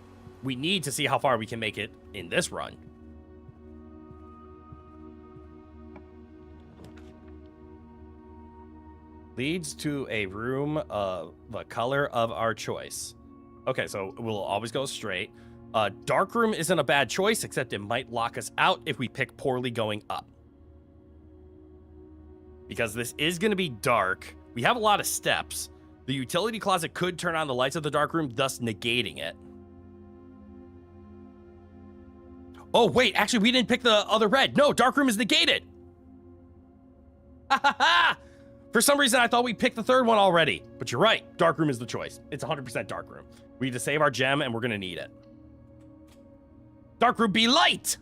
We need to see how far we can make it in this run. Leads to a room of the color of our choice. Okay, so we'll always go straight. Dark room isn't a bad choice, except it might lock us out if we pick poorly going up. Because this is going to be dark. We have a lot of steps. The utility closet could turn on the lights of the dark room, thus negating it. Oh, wait, actually, we didn't pick the other red. No, dark room is negated. Ha ha ha! For some reason, I thought we picked the third one already. But you're right, dark room is the choice. It's 100% dark room. We need to save our gem, and we're going to need it. Dark room be light!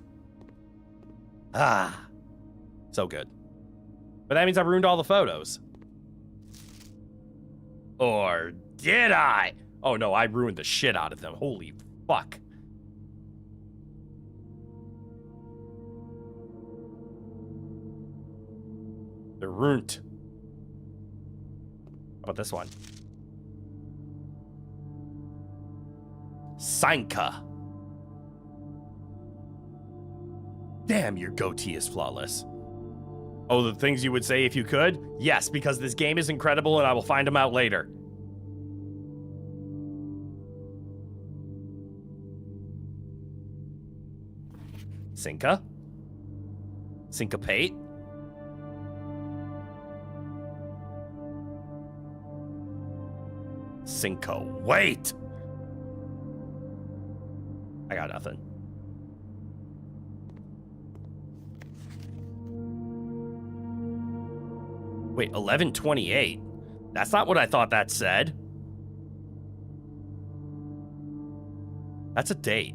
Ah, so good. But that means I've ruined all the photos. Or did I? Oh no, I ruined the shit out of them. Holy fuck. They're ruined. How about this one? Sanka. Damn, your goatee is flawless. Oh, the things you would say if you could? Yes, because this game is incredible and I will find them out later. Synca? Syncopate? Synco. Wait! I got nothing. Wait, 11/28? That's not what I thought that said. That's a date.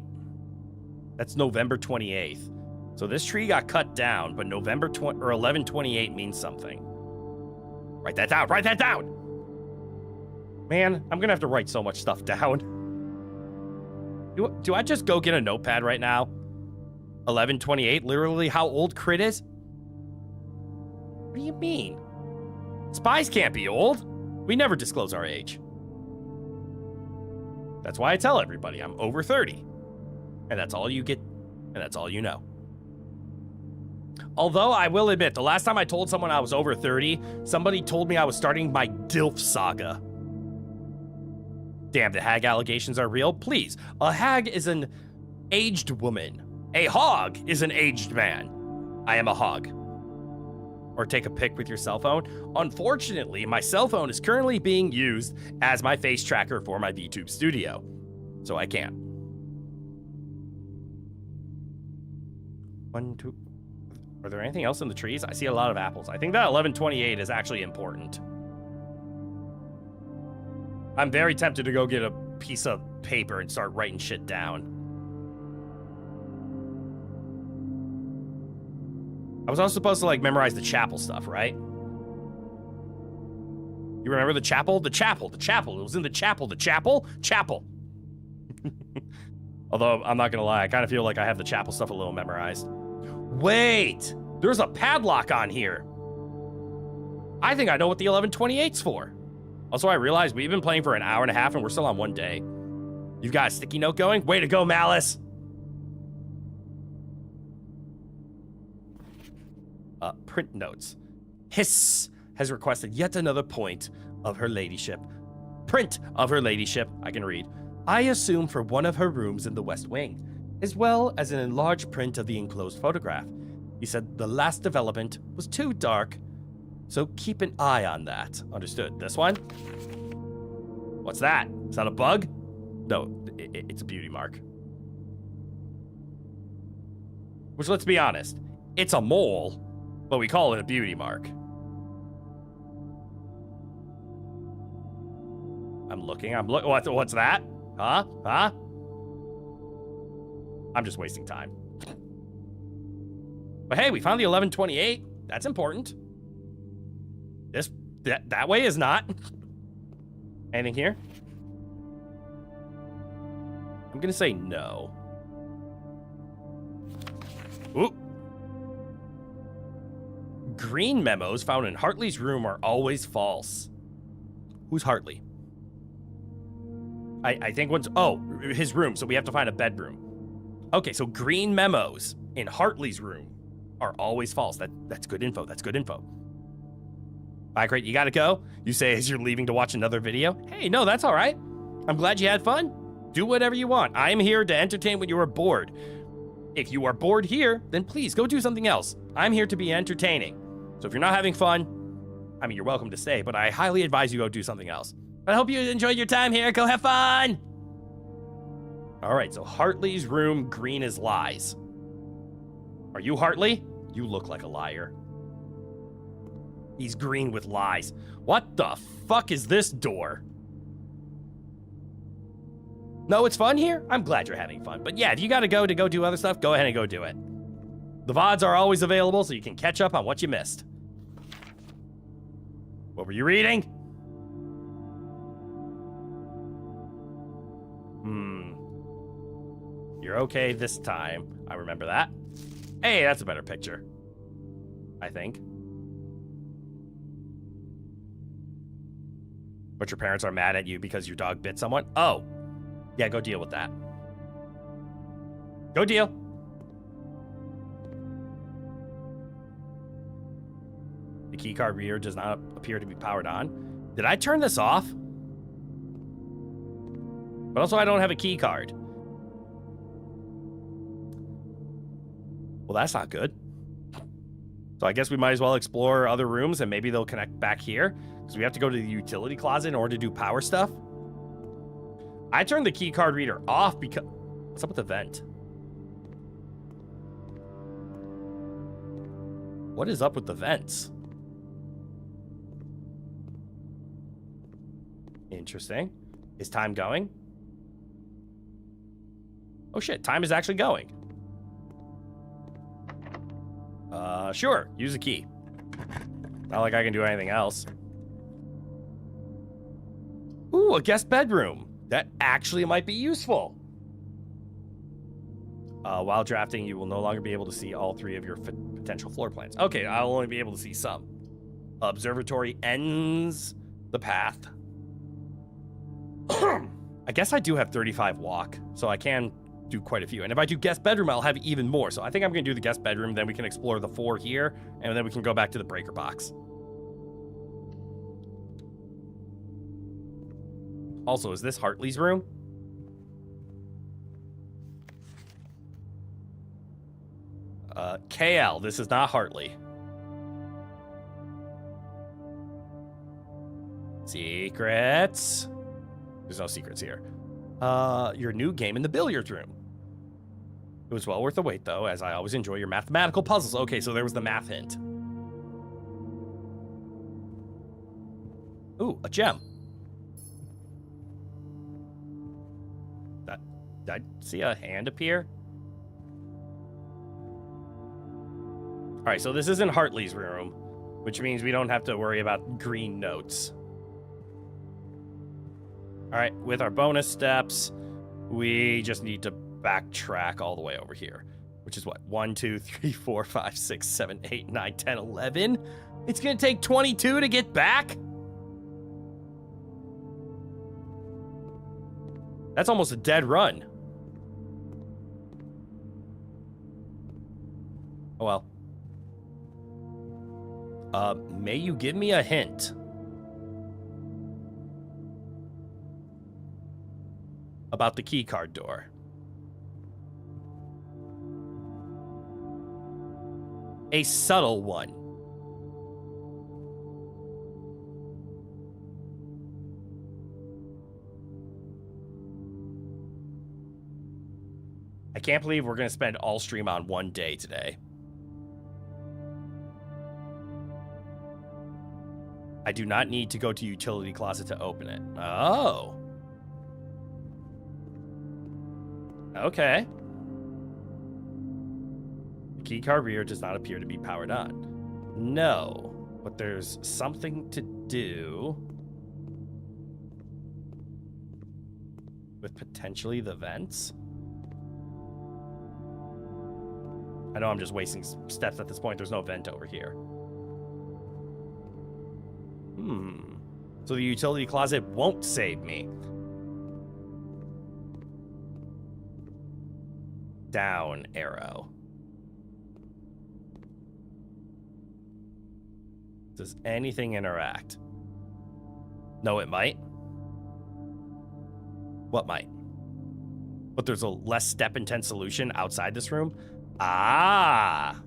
That's November 28th. So this tree got cut down, but November 11/28 means something. Write that down. Write that down. Man, I'm gonna have to write so much stuff down. Do I just go get a notepad right now? 11/28, literally how old Crit is? What do you mean? Spies can't be old. We never disclose our age. That's why I tell everybody I'm over 30. And that's all you get, and that's all you know. Although I will admit, the last time I told someone I was over 30, somebody told me I was starting my DILF saga. Damn, the hag allegations are real? Please. A hag is an aged woman. A hog is an aged man. I am a hog. Or take a pic with your cell phone. Unfortunately, my cell phone is currently being used as my face tracker for my VTube studio. So I can't. 1, 2. Are there anything else in the trees? I see a lot of apples. I think that 11/28 is actually important. I'm very tempted to go get a piece of paper and start writing shit down. I was also supposed to, like, memorize the chapel stuff, right? You remember the chapel? The chapel. The chapel. It was in the chapel. The chapel? Chapel. Although, I'm not gonna lie, I kind of feel like I have the chapel stuff a little memorized. Wait! There's a padlock on here. I think I know what the 11/28's for. Also, I realized we've been playing for an hour and a half and we're still on one day. You've got a sticky note going? Way to go, Malice! Print notes. Hiss has requested yet another point of her ladyship. Print of her ladyship, I can read. I assume for one of her rooms in the West Wing, as well as an enlarged print of the enclosed photograph. He said the last development was too dark, so keep an eye on that. Understood. This one? What's that? Is that a bug? No, it's a beauty mark. Which, let's be honest, it's a mole, but we call it a beauty mark. I'm looking. What's that? Huh? I'm just wasting time. But hey, we found the 1128. That's important. That way is not. Anything here? I'm gonna say no. Ooh. Green memos found in Hartley's room are always false. Who's Hartley? I think his room, so we have to find a bedroom. Okay, so green memos in Hartley's room are always false. That's good info. That's good info. All right, great. You gotta go? You say as you're leaving to watch another video? Hey, no, that's all right. I'm glad you had fun. Do whatever you want. I'm here to entertain when you are bored. If you are bored here, then please go do something else. I'm here to be entertaining. So if you're not having fun, I mean, you're welcome to stay, but I highly advise you go do something else. But I hope you enjoyed your time here. Go have fun. All right, so Hartley's room, green is lies. Are you Hartley? You look like a liar. He's green with lies. What the fuck is this door? No, it's fun here? I'm glad you're having fun. But yeah, if you gotta go to go do other stuff, go ahead and go do it. The VODs are always available, so you can catch up on what you missed. What were you reading? You're okay this time. I remember that. Hey, that's a better picture. I think. But your parents are mad at you because your dog bit someone? Oh. Yeah, go deal with that. Go deal. The keycard reader does not appear to be powered on. Did I turn this off? But also, I don't have a keycard. Well, that's not good. So I guess we might as well explore other rooms and maybe they'll connect back here. Because we have to go to the utility closet in order to do power stuff. I turned the keycard reader off because... What's up with the vent? What is up with the vents? Interesting. Is time going? Oh shit, time is actually going. Sure, use a key. Not like I can do anything else. Ooh, a guest bedroom. That actually might be useful. While drafting, you will no longer be able to see all three of your potential floor plans. Okay, I'll only be able to see some. Observatory ends the path. I guess I do have 35 walk, so I can do quite a few. And if I do guest bedroom, I'll have even more. So I think I'm going to do the guest bedroom, then we can explore the 4 here, and then we can go back to the breaker box. Also, is this Hartley's room? KL, this is not Hartley. Secrets. There's no secrets here. Your new game in the billiards room. It was well worth the wait, though, as I always enjoy your mathematical puzzles. Okay, so there was the math hint. Ooh, a gem. Did I see a hand appear? All right, so this isn't Hartley's room, which means we don't have to worry about green notes. All right, with our bonus steps, we just need to backtrack all the way over here, which is what? 1, 2, 3, 4, 5, 6, 7, 8, 9, 10, 11. It's going to take 22 to get back? That's almost a dead run. Oh well. May you give me a hint about the keycard door? A subtle one. I can't believe we're going to spend all stream on one day today. I do not need to go to utility closet to open it. Oh. Okay. The key card reader does not appear to be powered on. No. But there's something to do with potentially the vents. I know I'm just wasting steps at this point. There's no vent over here. So the utility closet won't save me. Down arrow. Does anything interact? No, it might. What might? But there's a less step-intense solution outside this room? Ah!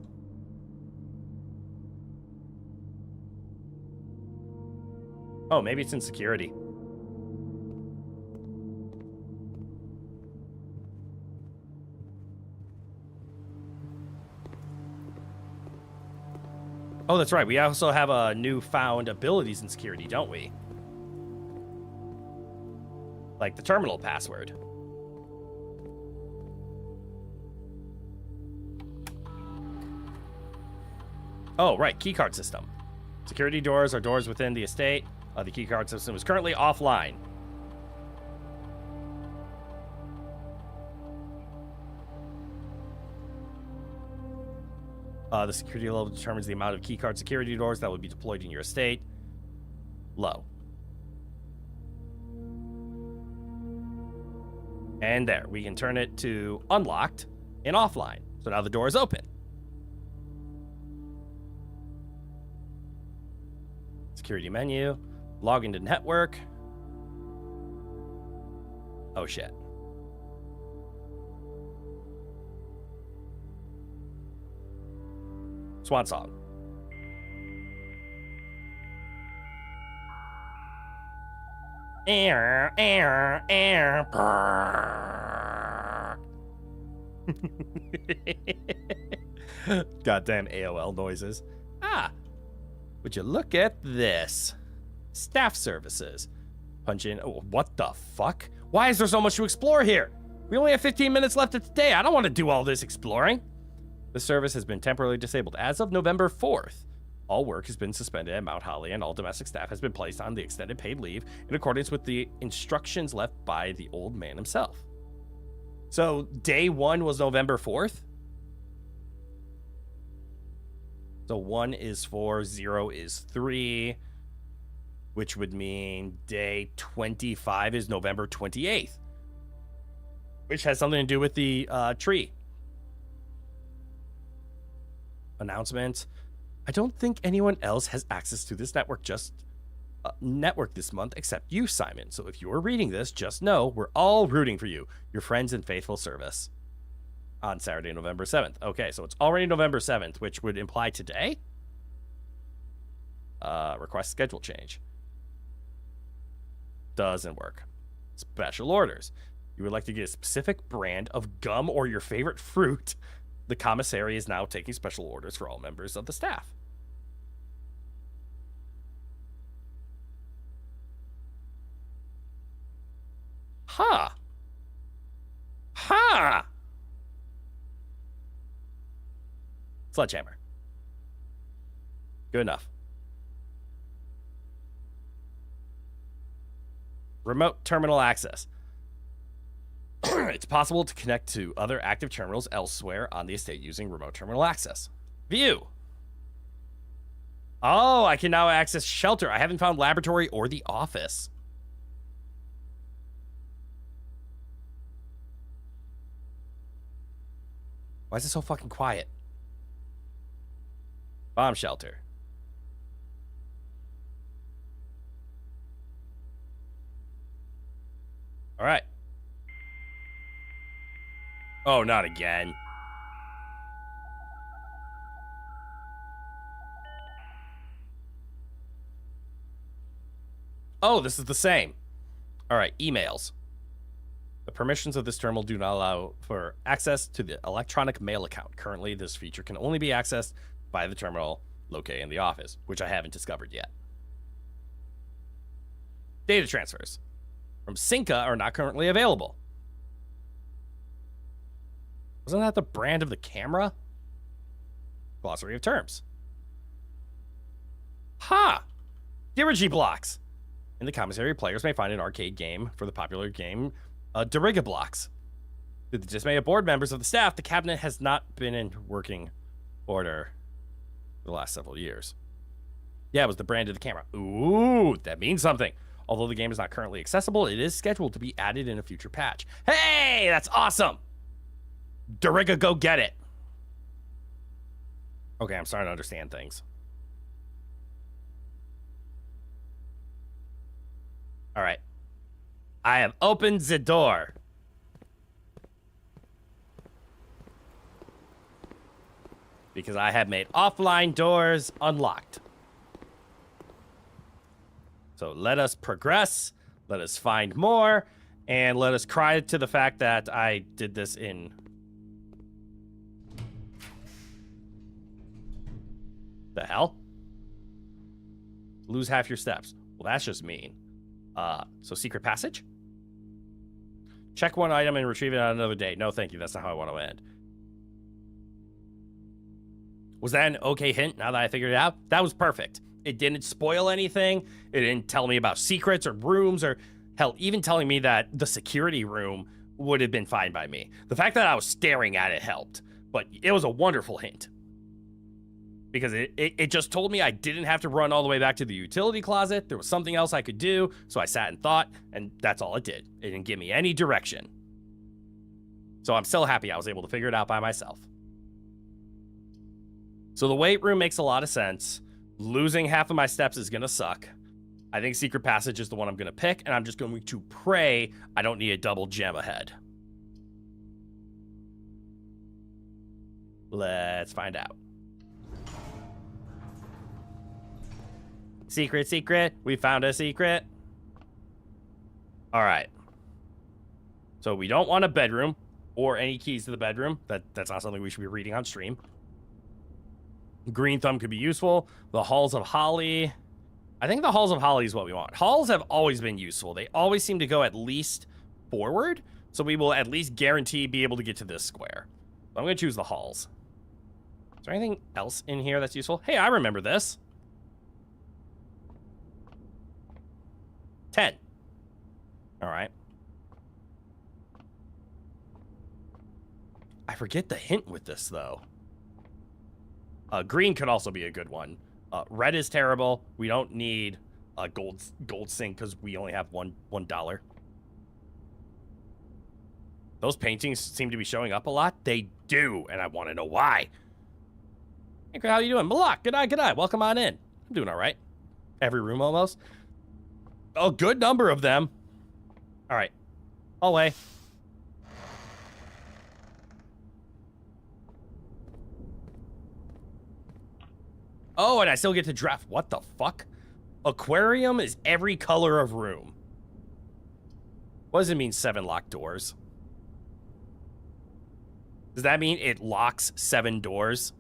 Oh, maybe it's in security. Oh, that's right. We also have newfound abilities in security, don't we? Like the terminal password. Oh, right. Keycard system. Security doors are doors within the estate. The keycard system is currently offline. The security level determines the amount of keycard security doors that will be deployed in your estate. Low. And there, we can turn it to unlocked and offline. So now the door is open. Security menu. Log into network. Oh shit. Swan song. Air, air, air. Goddamn AOL noises. Ah, would you look at this? Staff services. Punch in. Oh, what the fuck? Why is there so much to explore here? We only have 15 minutes left of the day. I don't want to do all this exploring. The service has been temporarily disabled as of November 4th. All work has been suspended at Mount Holly, and all domestic staff has been placed on the extended paid leave in accordance with the instructions left by the old man himself. So day 1 was November 4th? So 1 is 4, 0 is 3, which would mean day 25 is November 28th, which has something to do with the tree. Announcement. I don't think anyone else has access to this network this month except you, Simon. So if you are reading this, just know we're all rooting for you, your friends in faithful service. On Saturday, November 7th. Okay, so it's already November 7th, which would imply today. Request schedule change. Doesn't work. Special orders. You would like to get a specific brand of gum or your favorite fruit. The commissary is now taking special orders for all members of the staff. Huh. Huh. Sledgehammer. Good enough. Remote terminal access. It's possible to connect to other active terminals elsewhere on the estate using remote terminal access. View. Oh, I can now access shelter. I haven't found laboratory or the office. Why is it so fucking quiet? Bomb shelter. All right. Oh, not again. Oh, this is the same. All right, emails. The permissions of this terminal do not allow for access to the electronic mail account. Currently, this feature can only be accessed by the terminal located in the office, which I haven't discovered yet. Data transfers from Cinca are not currently available. Wasn't that the brand of the camera? Glossary of terms. Ha! Dirigy blocks. In the commissary, players may find an arcade game for the popular game Diriga blocks. To the dismay of board members of the staff, the cabinet has not been in working order for the last several years. Yeah, it was the brand of the camera. Ooh, that means something. Although the game is not currently accessible, it is scheduled to be added in a future patch. Hey, that's awesome! Diriga, go get it. Okay, I'm starting to understand things. All right. I have opened the door. Because I have made offline doors unlocked. So let us progress. Let us find more. And let us cry to the fact that I did this in... The hell? Lose half your steps. Well, that's just mean. So secret passage? Check one item and retrieve it on another day. No, thank you. That's not how I want to end. Was that an okay hint now that I figured it out? That was perfect. It didn't spoil anything. It didn't tell me about secrets or rooms or, hell, even telling me that the security room would have been fine by me. The fact that I was staring at it helped, but it was a wonderful hint. Because it just told me I didn't have to run all the way back to the utility closet. There was something else I could do, so I sat and thought, and that's all it did. It didn't give me any direction. So I'm still happy I was able to figure it out by myself. So the weight room makes a lot of sense. Losing half of my steps is going to suck. I think secret passage is the one I'm going to pick, and I'm just going to pray I don't need a double gem ahead. Let's find out. Secret, secret. We found a secret. All right. So we don't want a bedroom or any keys to the bedroom. That's not something we should be reading on stream. Green thumb could be useful. The Halls of Holly. I think the Halls of Holly is what we want. Halls have always been useful. They always seem to go at least forward. So we will at least guarantee be able to get to this square. So I'm going to choose the halls. Is there anything else in here that's useful? Hey, I remember this. 10. All right. I forget the hint with this, though. Green could also be a good one. Red is terrible. We don't need a gold sink because we only have $1. Those paintings seem to be showing up a lot. They do, and I want to know why. Hey, how you doing? Malak, good eye. Welcome on in. I'm doing all right. Every room almost. A good number of them. All right. Hallway. Oh, and I still get to draft. What the fuck? Aquarium is every color of room. What does it mean, 7 locked doors? Does that mean it locks 7 doors?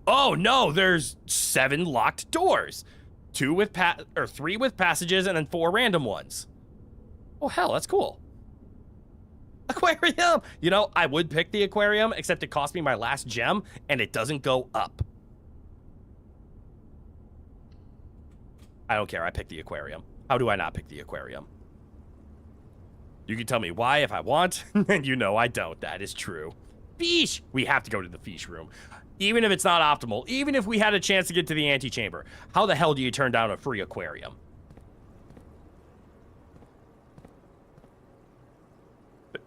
Oh, no, there's 7 locked doors. 3 with passages and then 4 random ones. Oh, hell, that's cool. Aquarium! You know, I would pick the aquarium, except it cost me my last gem, and it doesn't go up. I don't care, I picked the aquarium. How do I not pick the aquarium? You can tell me why if I want, and you know I don't. That is true. Fish! We have to go to the fish room. Even if it's not optimal, even if we had a chance to get to the antechamber, how the hell do you turn down a free aquarium?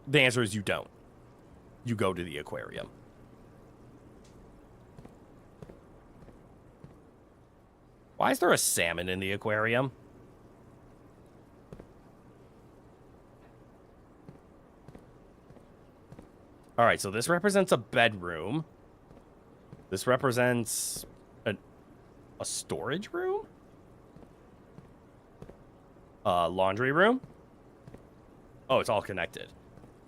The answer is you don't. You go to the aquarium. Why is there a salmon in the aquarium? All right, so this represents a bedroom. This represents a storage room? A laundry room? Oh, it's all connected.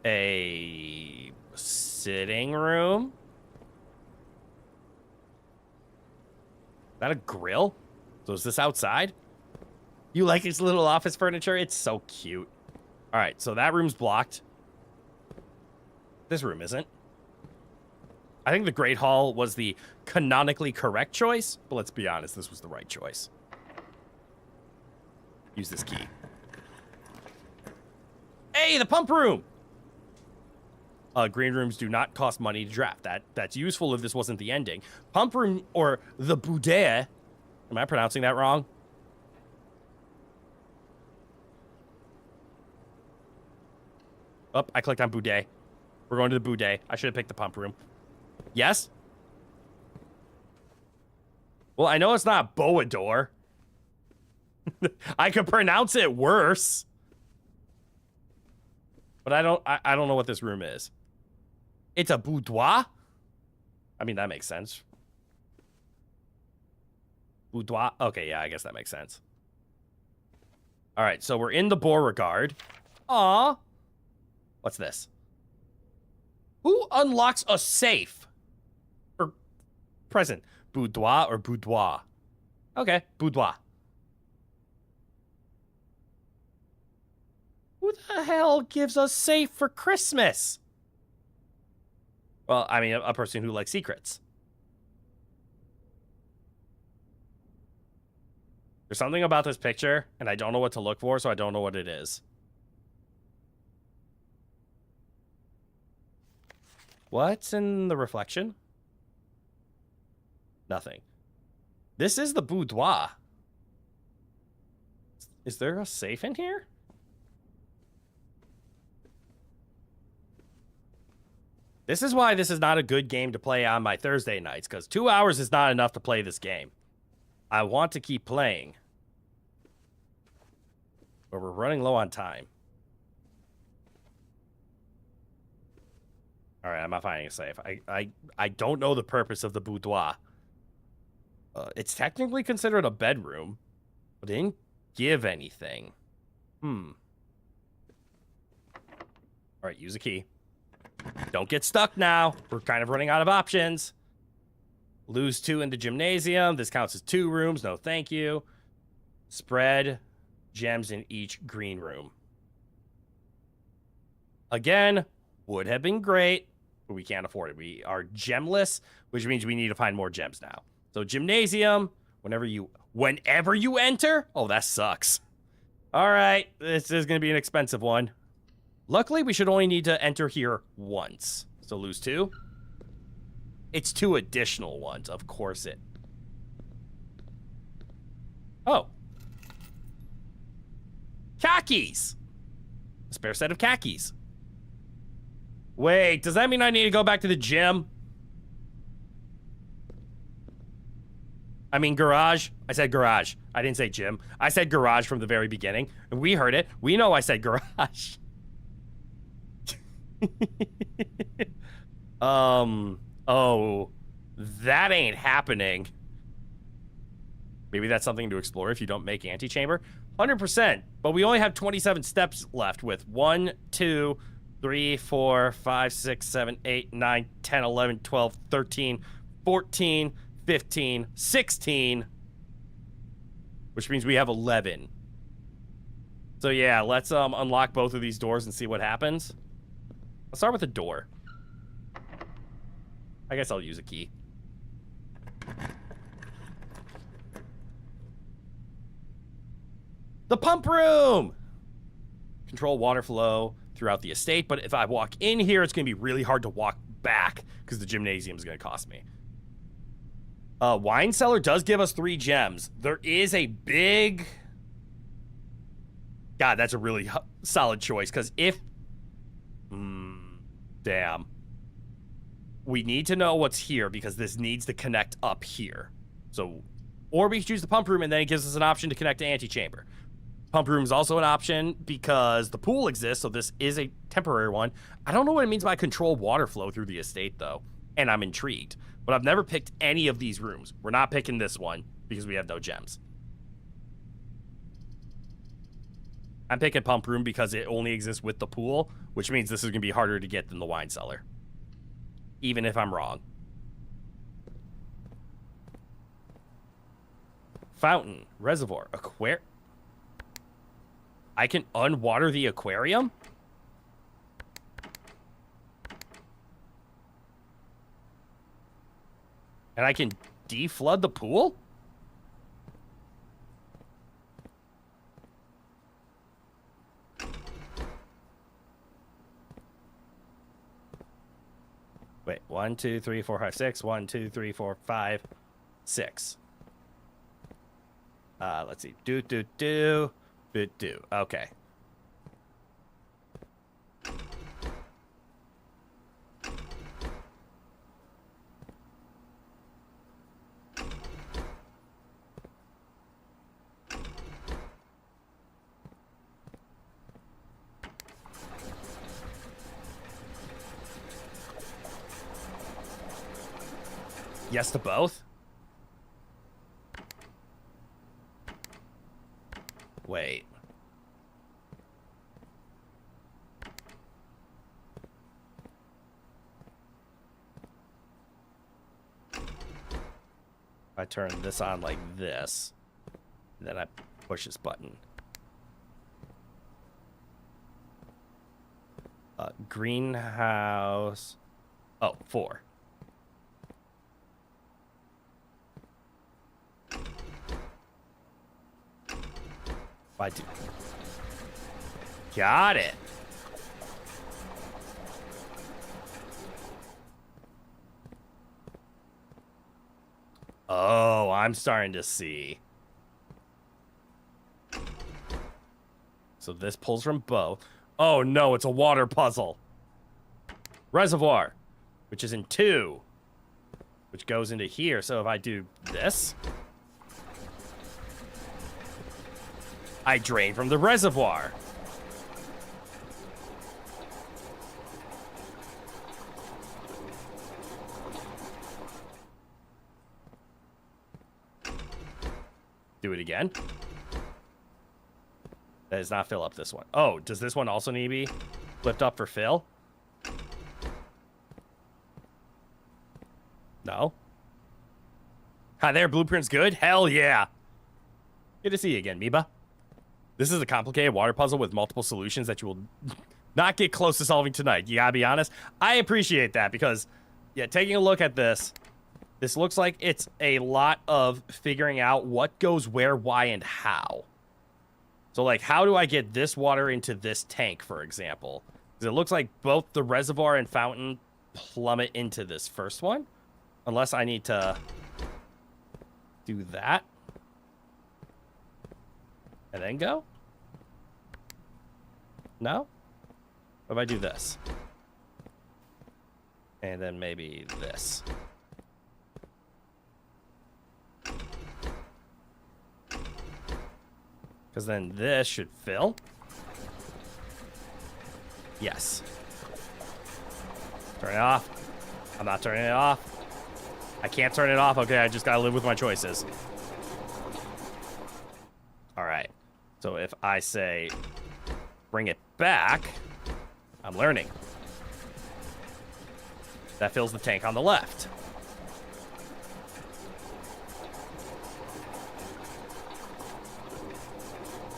A sitting room? Is that a grill? So is this outside? You like its little office furniture? It's so cute. All right, so that room's blocked. This room isn't. I think the Great Hall was the canonically correct choice, but let's be honest, this was the right choice. Use this key. Hey, the pump room! Green rooms do not cost money to draft. That's useful if this wasn't the ending. Pump room, or the boudet. Am I pronouncing that wrong? Oh, I clicked on boudet. We're going to the boudet. I should have picked the pump room. Yes? Well, I know it's not Boador. I could pronounce it worse. But I don't know what this room is. It's a boudoir? I mean, that makes sense. Boudoir? Okay, yeah, I guess that makes sense. All right, so we're in the Beauregard. Aw. What's this? Who unlocks a safe? Or present. Boudoir or boudoir? Okay, boudoir. Who the hell gives a safe for Christmas? Well, I mean, a person who likes secrets. There's something about this picture, and I don't know what to look for, so I don't know what it is. What's in the reflection? Nothing. This is the boudoir. Is there a safe in here? This is why this is not a good game to play on my Thursday nights, because 2 hours is not enough to play this game. I want to keep playing. But we're running low on time. All right, I'm not finding a safe. I don't know the purpose of the boudoir. It's technically considered a bedroom, but it didn't give anything. All right, use a key. Don't get stuck now. We're kind of running out of options. Lose 2 in the gymnasium. This counts as 2 rooms. No, thank you. Spread gems in each green room. Again, would have been great, but we can't afford it. We are gemless, which means we need to find more gems now. So gymnasium, whenever you enter. Oh, that sucks. All right, this is going to be an expensive one. Luckily, we should only need to enter here once. So lose 2. It's 2 additional ones, of course it. Oh. Khakis! A spare set of khakis. Wait, does that mean I need to go back to the gym? I mean garage. I said garage. I didn't say gym. I said garage from the very beginning. And we heard it. We know I said garage. Oh, that ain't happening. Maybe that's something to explore if you don't make antechamber. 100%, but we only have 27 steps left with 1, 2, 3, 4, 5, 6, 7, 8, 9, 10, 11, 12, 13, 14, 15, 16, which means we have 11. So yeah, let's unlock both of these doors and see what happens. Let's start with the door. I guess I'll use a key. The pump room! Control water flow throughout the estate, but if I walk in here, it's going to be really hard to walk back because the gymnasium is going to cost me. Wine cellar does give us 3 gems. There is a big... God, that's a really solid choice, because if... Damn. We need to know what's here because this needs to connect up here. So, or we can choose the pump room and then it gives us an option to connect to antechamber. Pump room is also an option because the pool exists, so this is a temporary one. I don't know what it means by control water flow through the estate, though, and I'm intrigued. But I've never picked any of these rooms. We're not picking this one because we have no gems. I'm picking pump room because it only exists with the pool, which means this is going to be harder to get than the wine cellar. Even if I'm wrong. Fountain, reservoir, aquarium. I can unwater the aquarium? And I can deflood the pool? Wait, 1, 2, 3, 4, 5, 6. 1, 2, 3, 4, 5, 6. Let's see. Do. Okay. Yes to both? Wait. I turn this on like this, then I push this button. Greenhouse. Oh, 4. I do. Got it. Oh, I'm starting to see. So this pulls from both. Oh no, it's a water puzzle. Reservoir, which is in 2, which goes into here. So if I do this, I drain from the reservoir. Do it again. That does not fill up this one. Oh, does this one also need to be flipped up for fill? No. Hi there, blueprint's good? Hell yeah. Good to see you again, Meba. This is a complicated water puzzle with multiple solutions that you will not get close to solving tonight. You gotta be honest. I appreciate that because, yeah, taking a look at this, this looks like it's a lot of figuring out what goes where, why, and how. So, like, how do I get this water into this tank, for example? Because it looks like both the reservoir and fountain plummet into this first one. Unless I need to do that. And then go? No? What if I do this? And then maybe this. Because then this should fill. Yes. Turn it off. I'm not turning it off. I can't turn it off. Okay, I just gotta live with my choices. Alright. So if I say bring it back, I'm learning. That fills the tank on the left.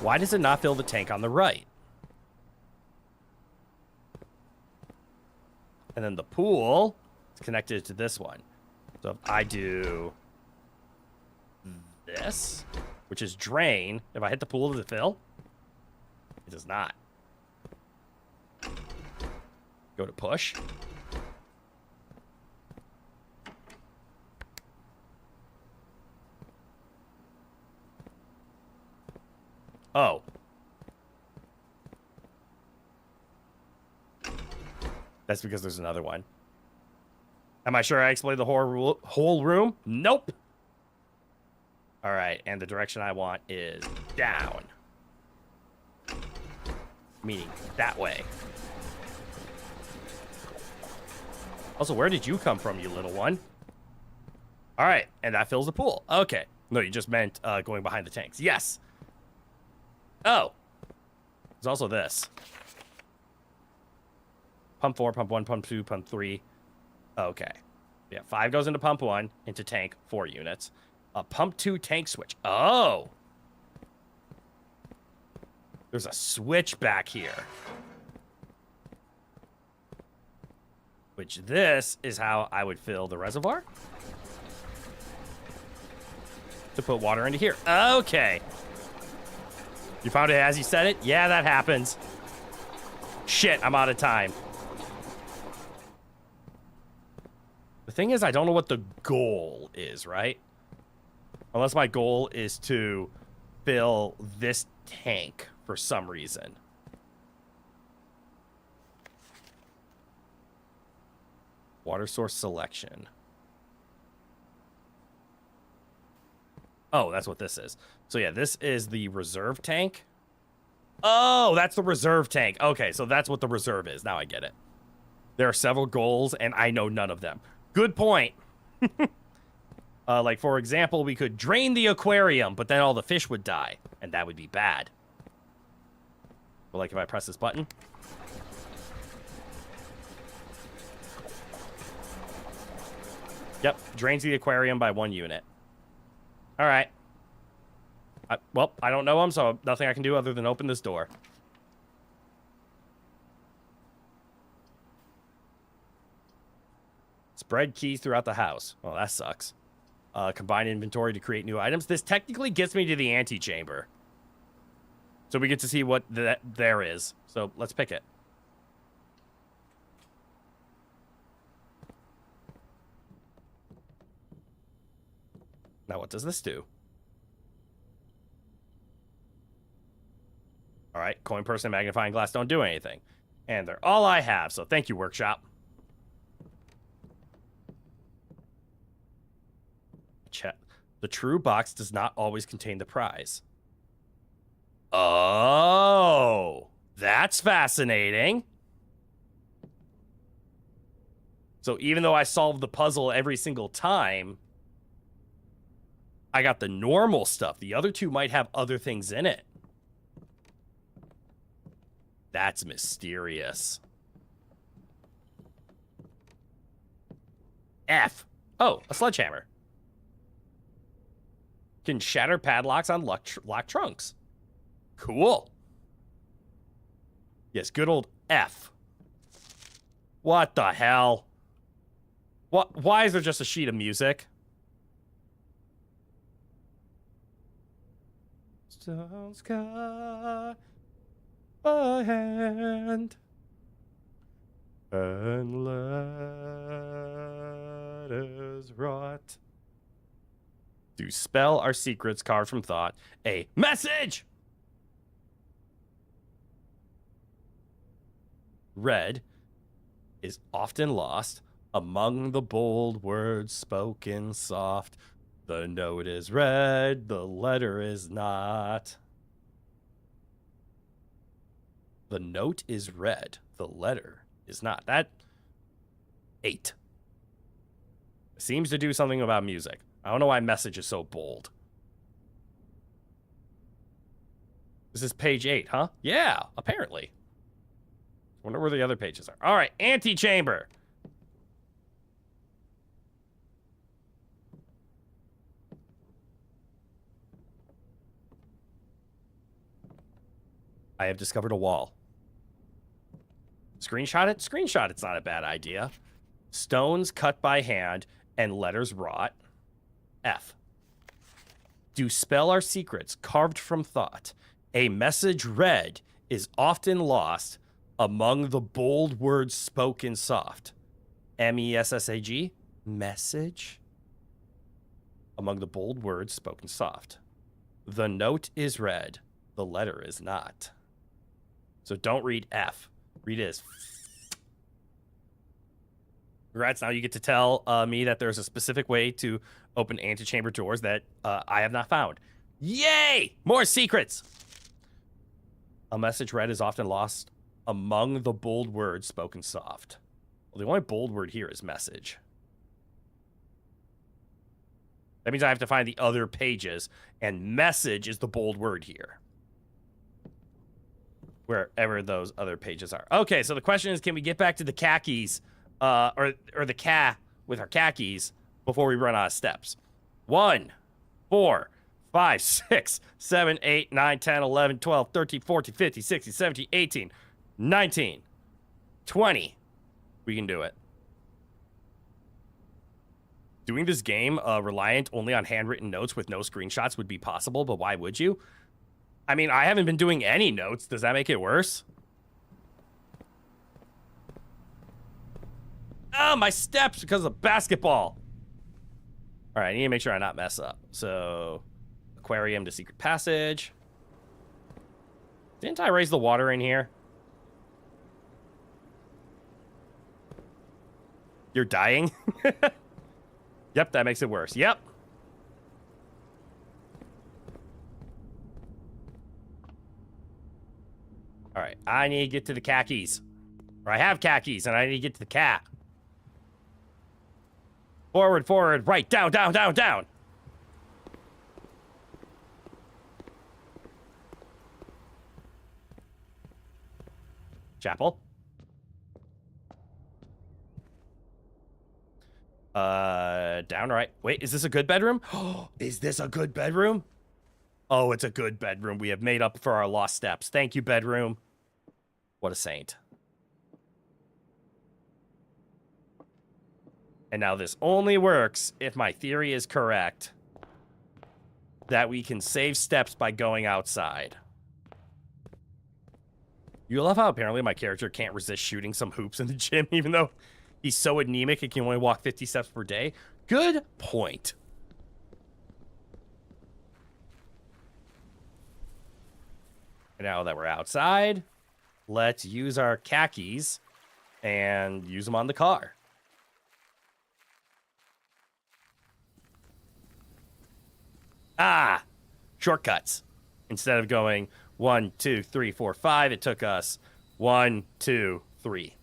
Why does it not fill the tank on the right? And then the pool is connected to this one. So if I do this, which is drain, if I hit the pool, does it fill? It does not. Go to push. Oh. That's because there's another one. Am I sure I explained the whole room? Nope. All right, and the direction I want is down. Meaning that way. Also, where did you come from, you little one? All right, and that fills the pool. Okay. No, you just meant going behind the tanks. Yes. Oh. There's also this. Pump 4, pump 1, pump 2, pump 3. Okay. Yeah, 5 goes into pump 1, into tank, 4 units. A pump 2 tank switch. Oh. There's a switch back here. Which this is how I would fill the reservoir. To put water into here. Okay. You found it as you said it? Yeah, that happens. Shit, I'm out of time. The thing is, I don't know what the goal is, right? Unless my goal is to fill this tank for some reason. Water source selection. Oh, that's what this is. So yeah, this is the reserve tank. Oh, that's the reserve tank. Okay, so that's what the reserve is. Now I get it. There are several goals, and I know none of them. Good point. Like, for example, we could drain the aquarium, but then all the fish would die, and that would be bad. But, like, if I press this button. Yep, drains the aquarium by 1 unit. All right. Well, I don't know him, so nothing I can do other than open this door. Spread keys throughout the house. Well, that sucks. Combine inventory to create new items. This technically gets me to the antechamber. So we get to see what there is. So let's pick it. Now what does this do? All right, coin purse and magnifying glass don't do anything. And they're all I have, so thank you, workshop. Check. The true box does not always contain the prize. Oh, that's fascinating. So even though I solved the puzzle every single time, I got the normal stuff. The other two might have other things in it. That's mysterious. F. Oh, a sledgehammer. Can shatter padlocks on lock trunks. Cool. Yes, good old F. What the hell? What? Why is there just a sheet of music? Stone sky, a hand, and letters wrought to spell our secrets carved from thought. A message! Red is often lost among the bold words spoken soft. The note is red, the letter is not. The note is red, the letter is not. That 8 seems to do something about music. I don't know why message is so bold. This is page 8, huh? Yeah, apparently. Wonder where the other pages are. All right, antechamber. I have discovered a wall. Screenshot it? Screenshot it's not a bad idea. Stones cut by hand and letters wrought. F. Do spell our secrets carved from thought. A message read is often lost among the bold words spoken soft. M-E-S-S-A-G? Message? Among the bold words spoken soft. The note is read. The letter is not. So don't read F. Read it as Congrats, now you get to tell me that there's a specific way to open antechamber doors that I have not found. Yay! More secrets! A message read is often lost among the bold words spoken soft. Well, the only bold word here is message. That means I have to find the other pages, and message is the bold word here. Wherever those other pages are. Okay, so the question is, can we get back to the khakis, or the ca with our khakis before we run out of steps? 1, 4, 5, 6, 7, 8, 9, 10, 11, 12, 13, 14, 15, 16, 17, 18, 19, 20. We can do it. Doing this game reliant only on handwritten notes with no screenshots would be possible, but why would you? I mean, I haven't been doing any notes. Does that make it worse? Oh, my steps because of basketball. All right, I need to make sure I not mess up. So, aquarium to secret passage. Didn't I raise the water in here? You're dying? Yep, that makes it worse. Yep. All right, I need to get to the khakis. Or I have khakis, and I need to get to the cat. Forward, forward, right, down, down, down, down. Chapel. Down, right. Wait, is this a good bedroom? Is this a good bedroom? Oh, it's a good bedroom. We have made up for our lost steps. Thank you, bedroom. What a saint. And now this only works if my theory is correct that we can save steps by going outside. You love how apparently my character can't resist shooting some hoops in the gym, even though he's so anemic he can only walk 50 steps per day. Good point. And now that we're outside, let's use our khakis and use them on the car. Ah, shortcuts. Instead of going 1, 2, 3, 4, 5, it took us 1, 2, 3.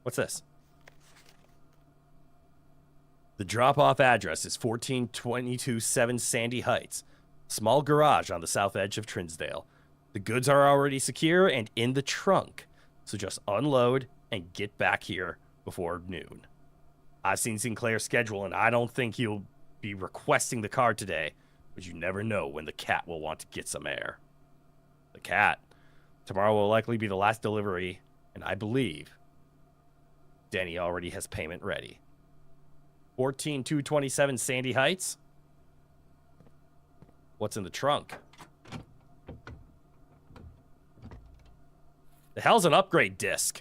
What's this? The drop-off address is 14227 Sandy Heights. Small garage on the south edge of Trinsdale. The goods are already secure and in the trunk, so just unload and get back here before noon. I've seen Sinclair's schedule, and I don't think he'll be requesting the car today, but you never know when the cat will want to get some air. The cat. Tomorrow will likely be the last delivery, and I believe Denny already has payment ready. 14227 Sandy Heights. What's in the trunk? The hell's an upgrade disc?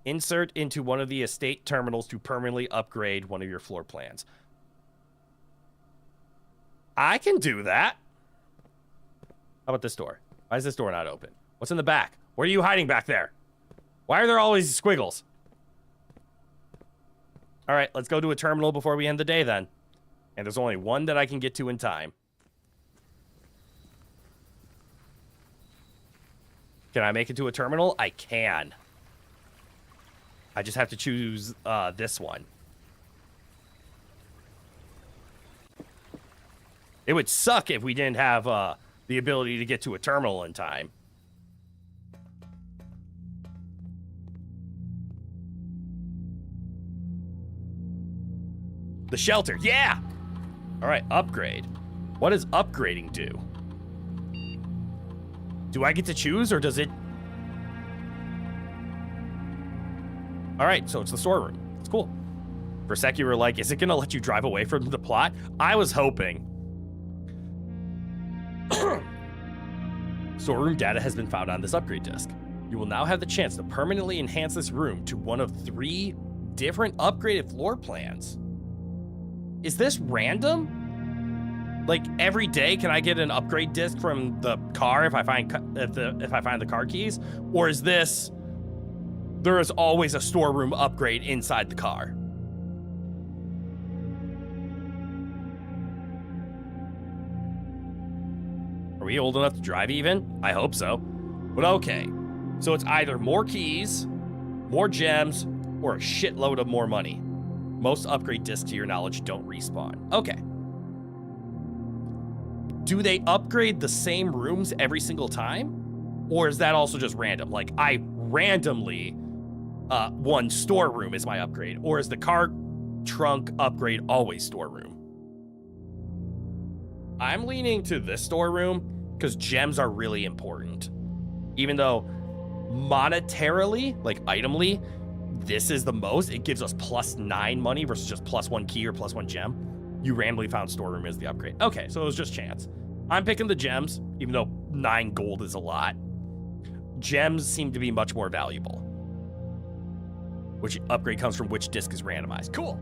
Insert into one of the estate terminals to permanently upgrade one of your floor plans. I can do that. How about this door? Why is this door not open? What's in the back? What are you hiding back there? Why are there always squiggles? All right, let's go to a terminal before we end the day then. And there's only one that I can get to in time. Can I make it to a terminal? I can. I just have to choose this one. It would suck if we didn't have the ability to get to a terminal in time. The shelter, yeah! All right, upgrade. What does upgrading do? Do I get to choose, or does it... All right, so it's the storeroom. It's cool. For a sec, you were like, is it going to let you drive away from the plot? I was hoping. Storeroom data has been found on this upgrade disc. You will now have the chance to permanently enhance this room to one of 3 different upgraded floor plans. Is this random? Like every day, can I get an upgrade disc from the car if I find the car keys, or is this there is always a storeroom upgrade inside the car? Are we old enough to drive even? I hope so. But okay, so it's either more keys, more gems, or a shitload of more money. Most upgrade discs, to your knowledge, don't respawn. Okay. Do they upgrade the same rooms every single time? Or is that also just random? Like, I randomly one storeroom is my upgrade. Or is the car trunk upgrade always storeroom? I'm leaning to this storeroom because gems are really important. Even though monetarily, like itemly, this is the most. It gives us +9 money versus just +1 key or +1 gem. You randomly found storeroom as the upgrade. Okay, so it was just chance. I'm picking the gems, even though 9 gold is a lot. Gems seem to be much more valuable. Which upgrade comes from which disc is randomized. Cool.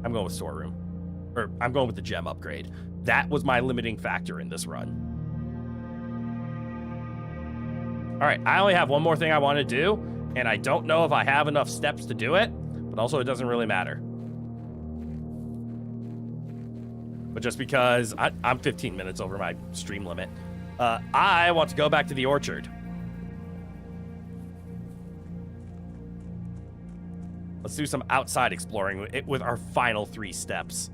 I'm going with storeroom. Or I'm going with the gem upgrade. That was my limiting factor in this run. All right, I only have one more thing I want to do, and I don't know if I have enough steps to do it, but also it doesn't really matter. But just because I'm 15 minutes over my stream limit, I want to go back to the orchard. Let's do some outside exploring with our final 3 steps.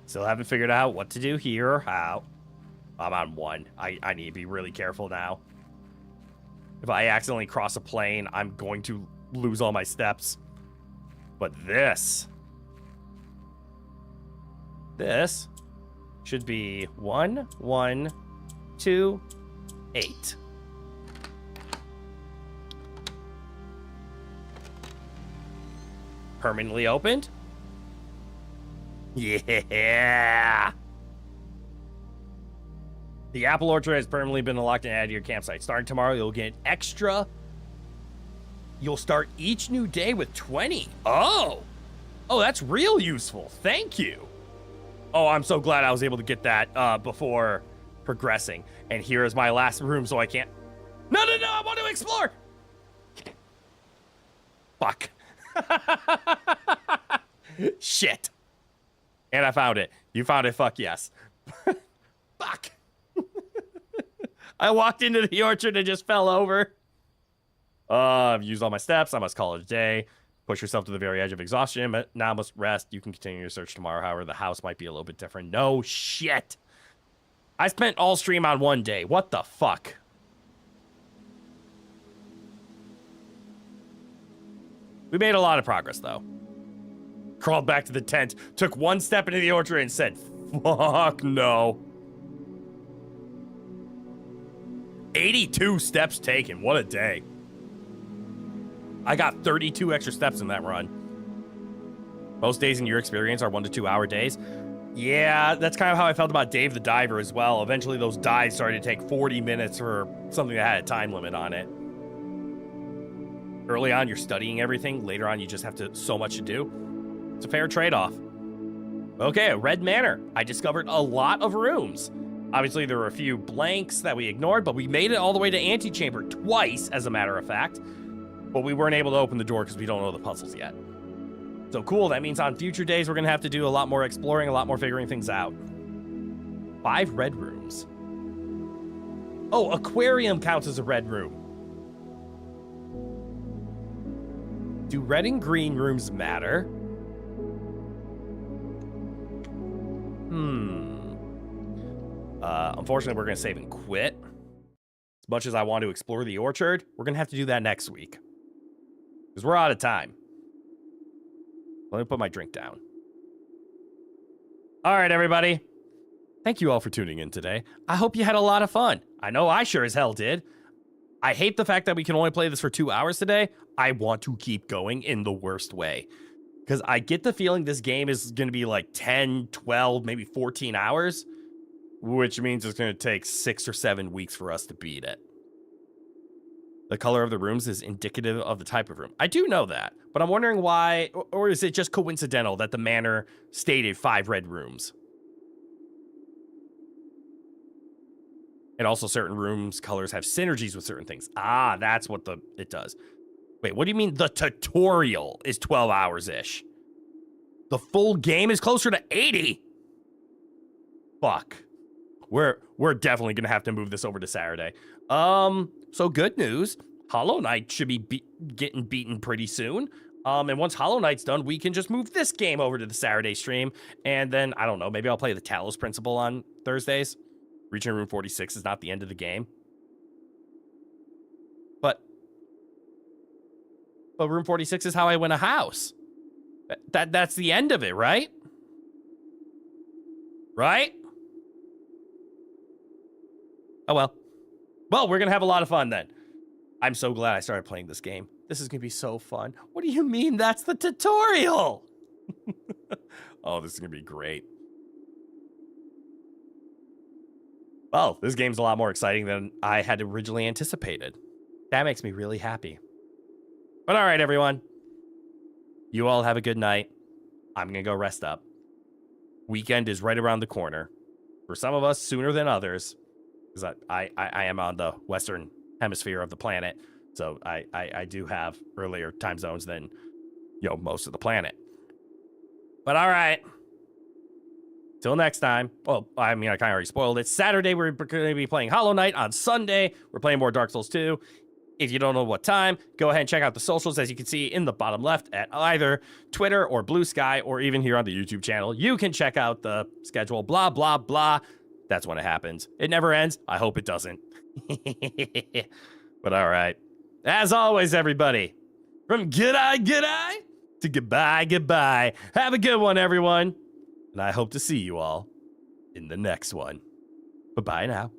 Still haven't figured out what to do here or how. I'm on 1. I need to be really careful now. If I accidentally cross a plane, I'm going to lose all my steps. But this should be 1, 1, 2, 8. Permanently opened. Yeah! The apple orchard has permanently been unlocked and added to your campsite. Starting tomorrow, you'll get extra. You'll start each new day with 20. Oh, that's real useful. Thank you. Oh, I'm so glad I was able to get that before progressing. And here is my last room, so I can't. No, I want to explore. Fuck. Shit. And I found it. You found it. Fuck yes. Fuck. I walked into the orchard and just fell over. I've used all my steps. I must call it a day. Push yourself to the very edge of exhaustion, but now must rest. You can continue your search tomorrow. However, the house might be a little bit different. No shit. I spent all stream on 1 day. What the fuck? We made a lot of progress, though. Crawled back to the tent, took 1 step into the orchard and said, fuck no. 82 steps taken. What a day. I got 32 extra steps in that run. Most days in your experience are 1 to 2 hour days. Yeah, that's kind of how I felt about Dave the Diver as well. Eventually those dives started to take 40 minutes for something that had a time limit on it. Early on, you're studying everything. Later on, you just have so much to do. It's a fair trade-off. Okay, Red Manor. I discovered a lot of rooms. Obviously, there were a few blanks that we ignored, but we made it all the way to Antechamber twice, as a matter of fact. But we weren't able to open the door because we don't know the puzzles yet. So cool, that means on future days, we're going to have to do a lot more exploring, a lot more figuring things out. 5 red rooms. Oh, aquarium counts as a red room. Do red and green rooms matter? Unfortunately, we're going to save and quit. As much as I want to explore the orchard, we're going to have to do that next week. Because we're out of time. Let me put my drink down. All right, everybody. Thank you all for tuning in today. I hope you had a lot of fun. I know I sure as hell did. I hate the fact that we can only play this for 2 hours today. I want to keep going in the worst way. Because I get the feeling this game is going to be like 10, 12, maybe 14 hours, which means it's going to take 6 or 7 weeks for us to beat it. The color of the rooms is indicative of the type of room. I do know that, but I'm wondering why, or is it just coincidental that the manor stated 5 red rooms? And also certain rooms' colors have synergies with certain things. Ah, that's what it does. Wait, what do you mean the tutorial is 12 hours-ish? The full game is closer to 80? Fuck. We're definitely gonna have to move this over to Saturday. So good news. Hollow Knight should be getting beaten pretty soon. And once Hollow Knight's done, we can just move this game over to the Saturday stream. And then, I don't know, maybe I'll play the Talos Principle on Thursdays. Reaching room 46 is not the end of the game. But room 46 is how I win a house. That's the end of it, right? Right? Oh, well. Well, we're going to have a lot of fun then. I'm so glad I started playing this game. This is going to be so fun. What do you mean that's the tutorial? Oh, this is going to be great. Well, this game's a lot more exciting than I had originally anticipated. That makes me really happy. But all right, everyone. You all have a good night. I'm going to go rest up. Weekend is right around the corner. For some of us, sooner than others. Because I am on the western hemisphere of the planet. So I do have earlier time zones than, most of the planet. But all right. Till next time. Well, I mean, I kind of already spoiled it. Saturday, we're going to be playing Hollow Knight. On Sunday, we're playing more Dark Souls 2. If you don't know what time, go ahead and check out the socials, as you can see in the bottom left, at either Twitter or Blue Sky, or even here on the YouTube channel. You can check out the schedule, blah, blah, blah. That's when it happens. It never ends. I hope it doesn't. But all right. As always, everybody, from good eye to goodbye. Have a good one, everyone. And I hope to see you all in the next one. Bye-bye now.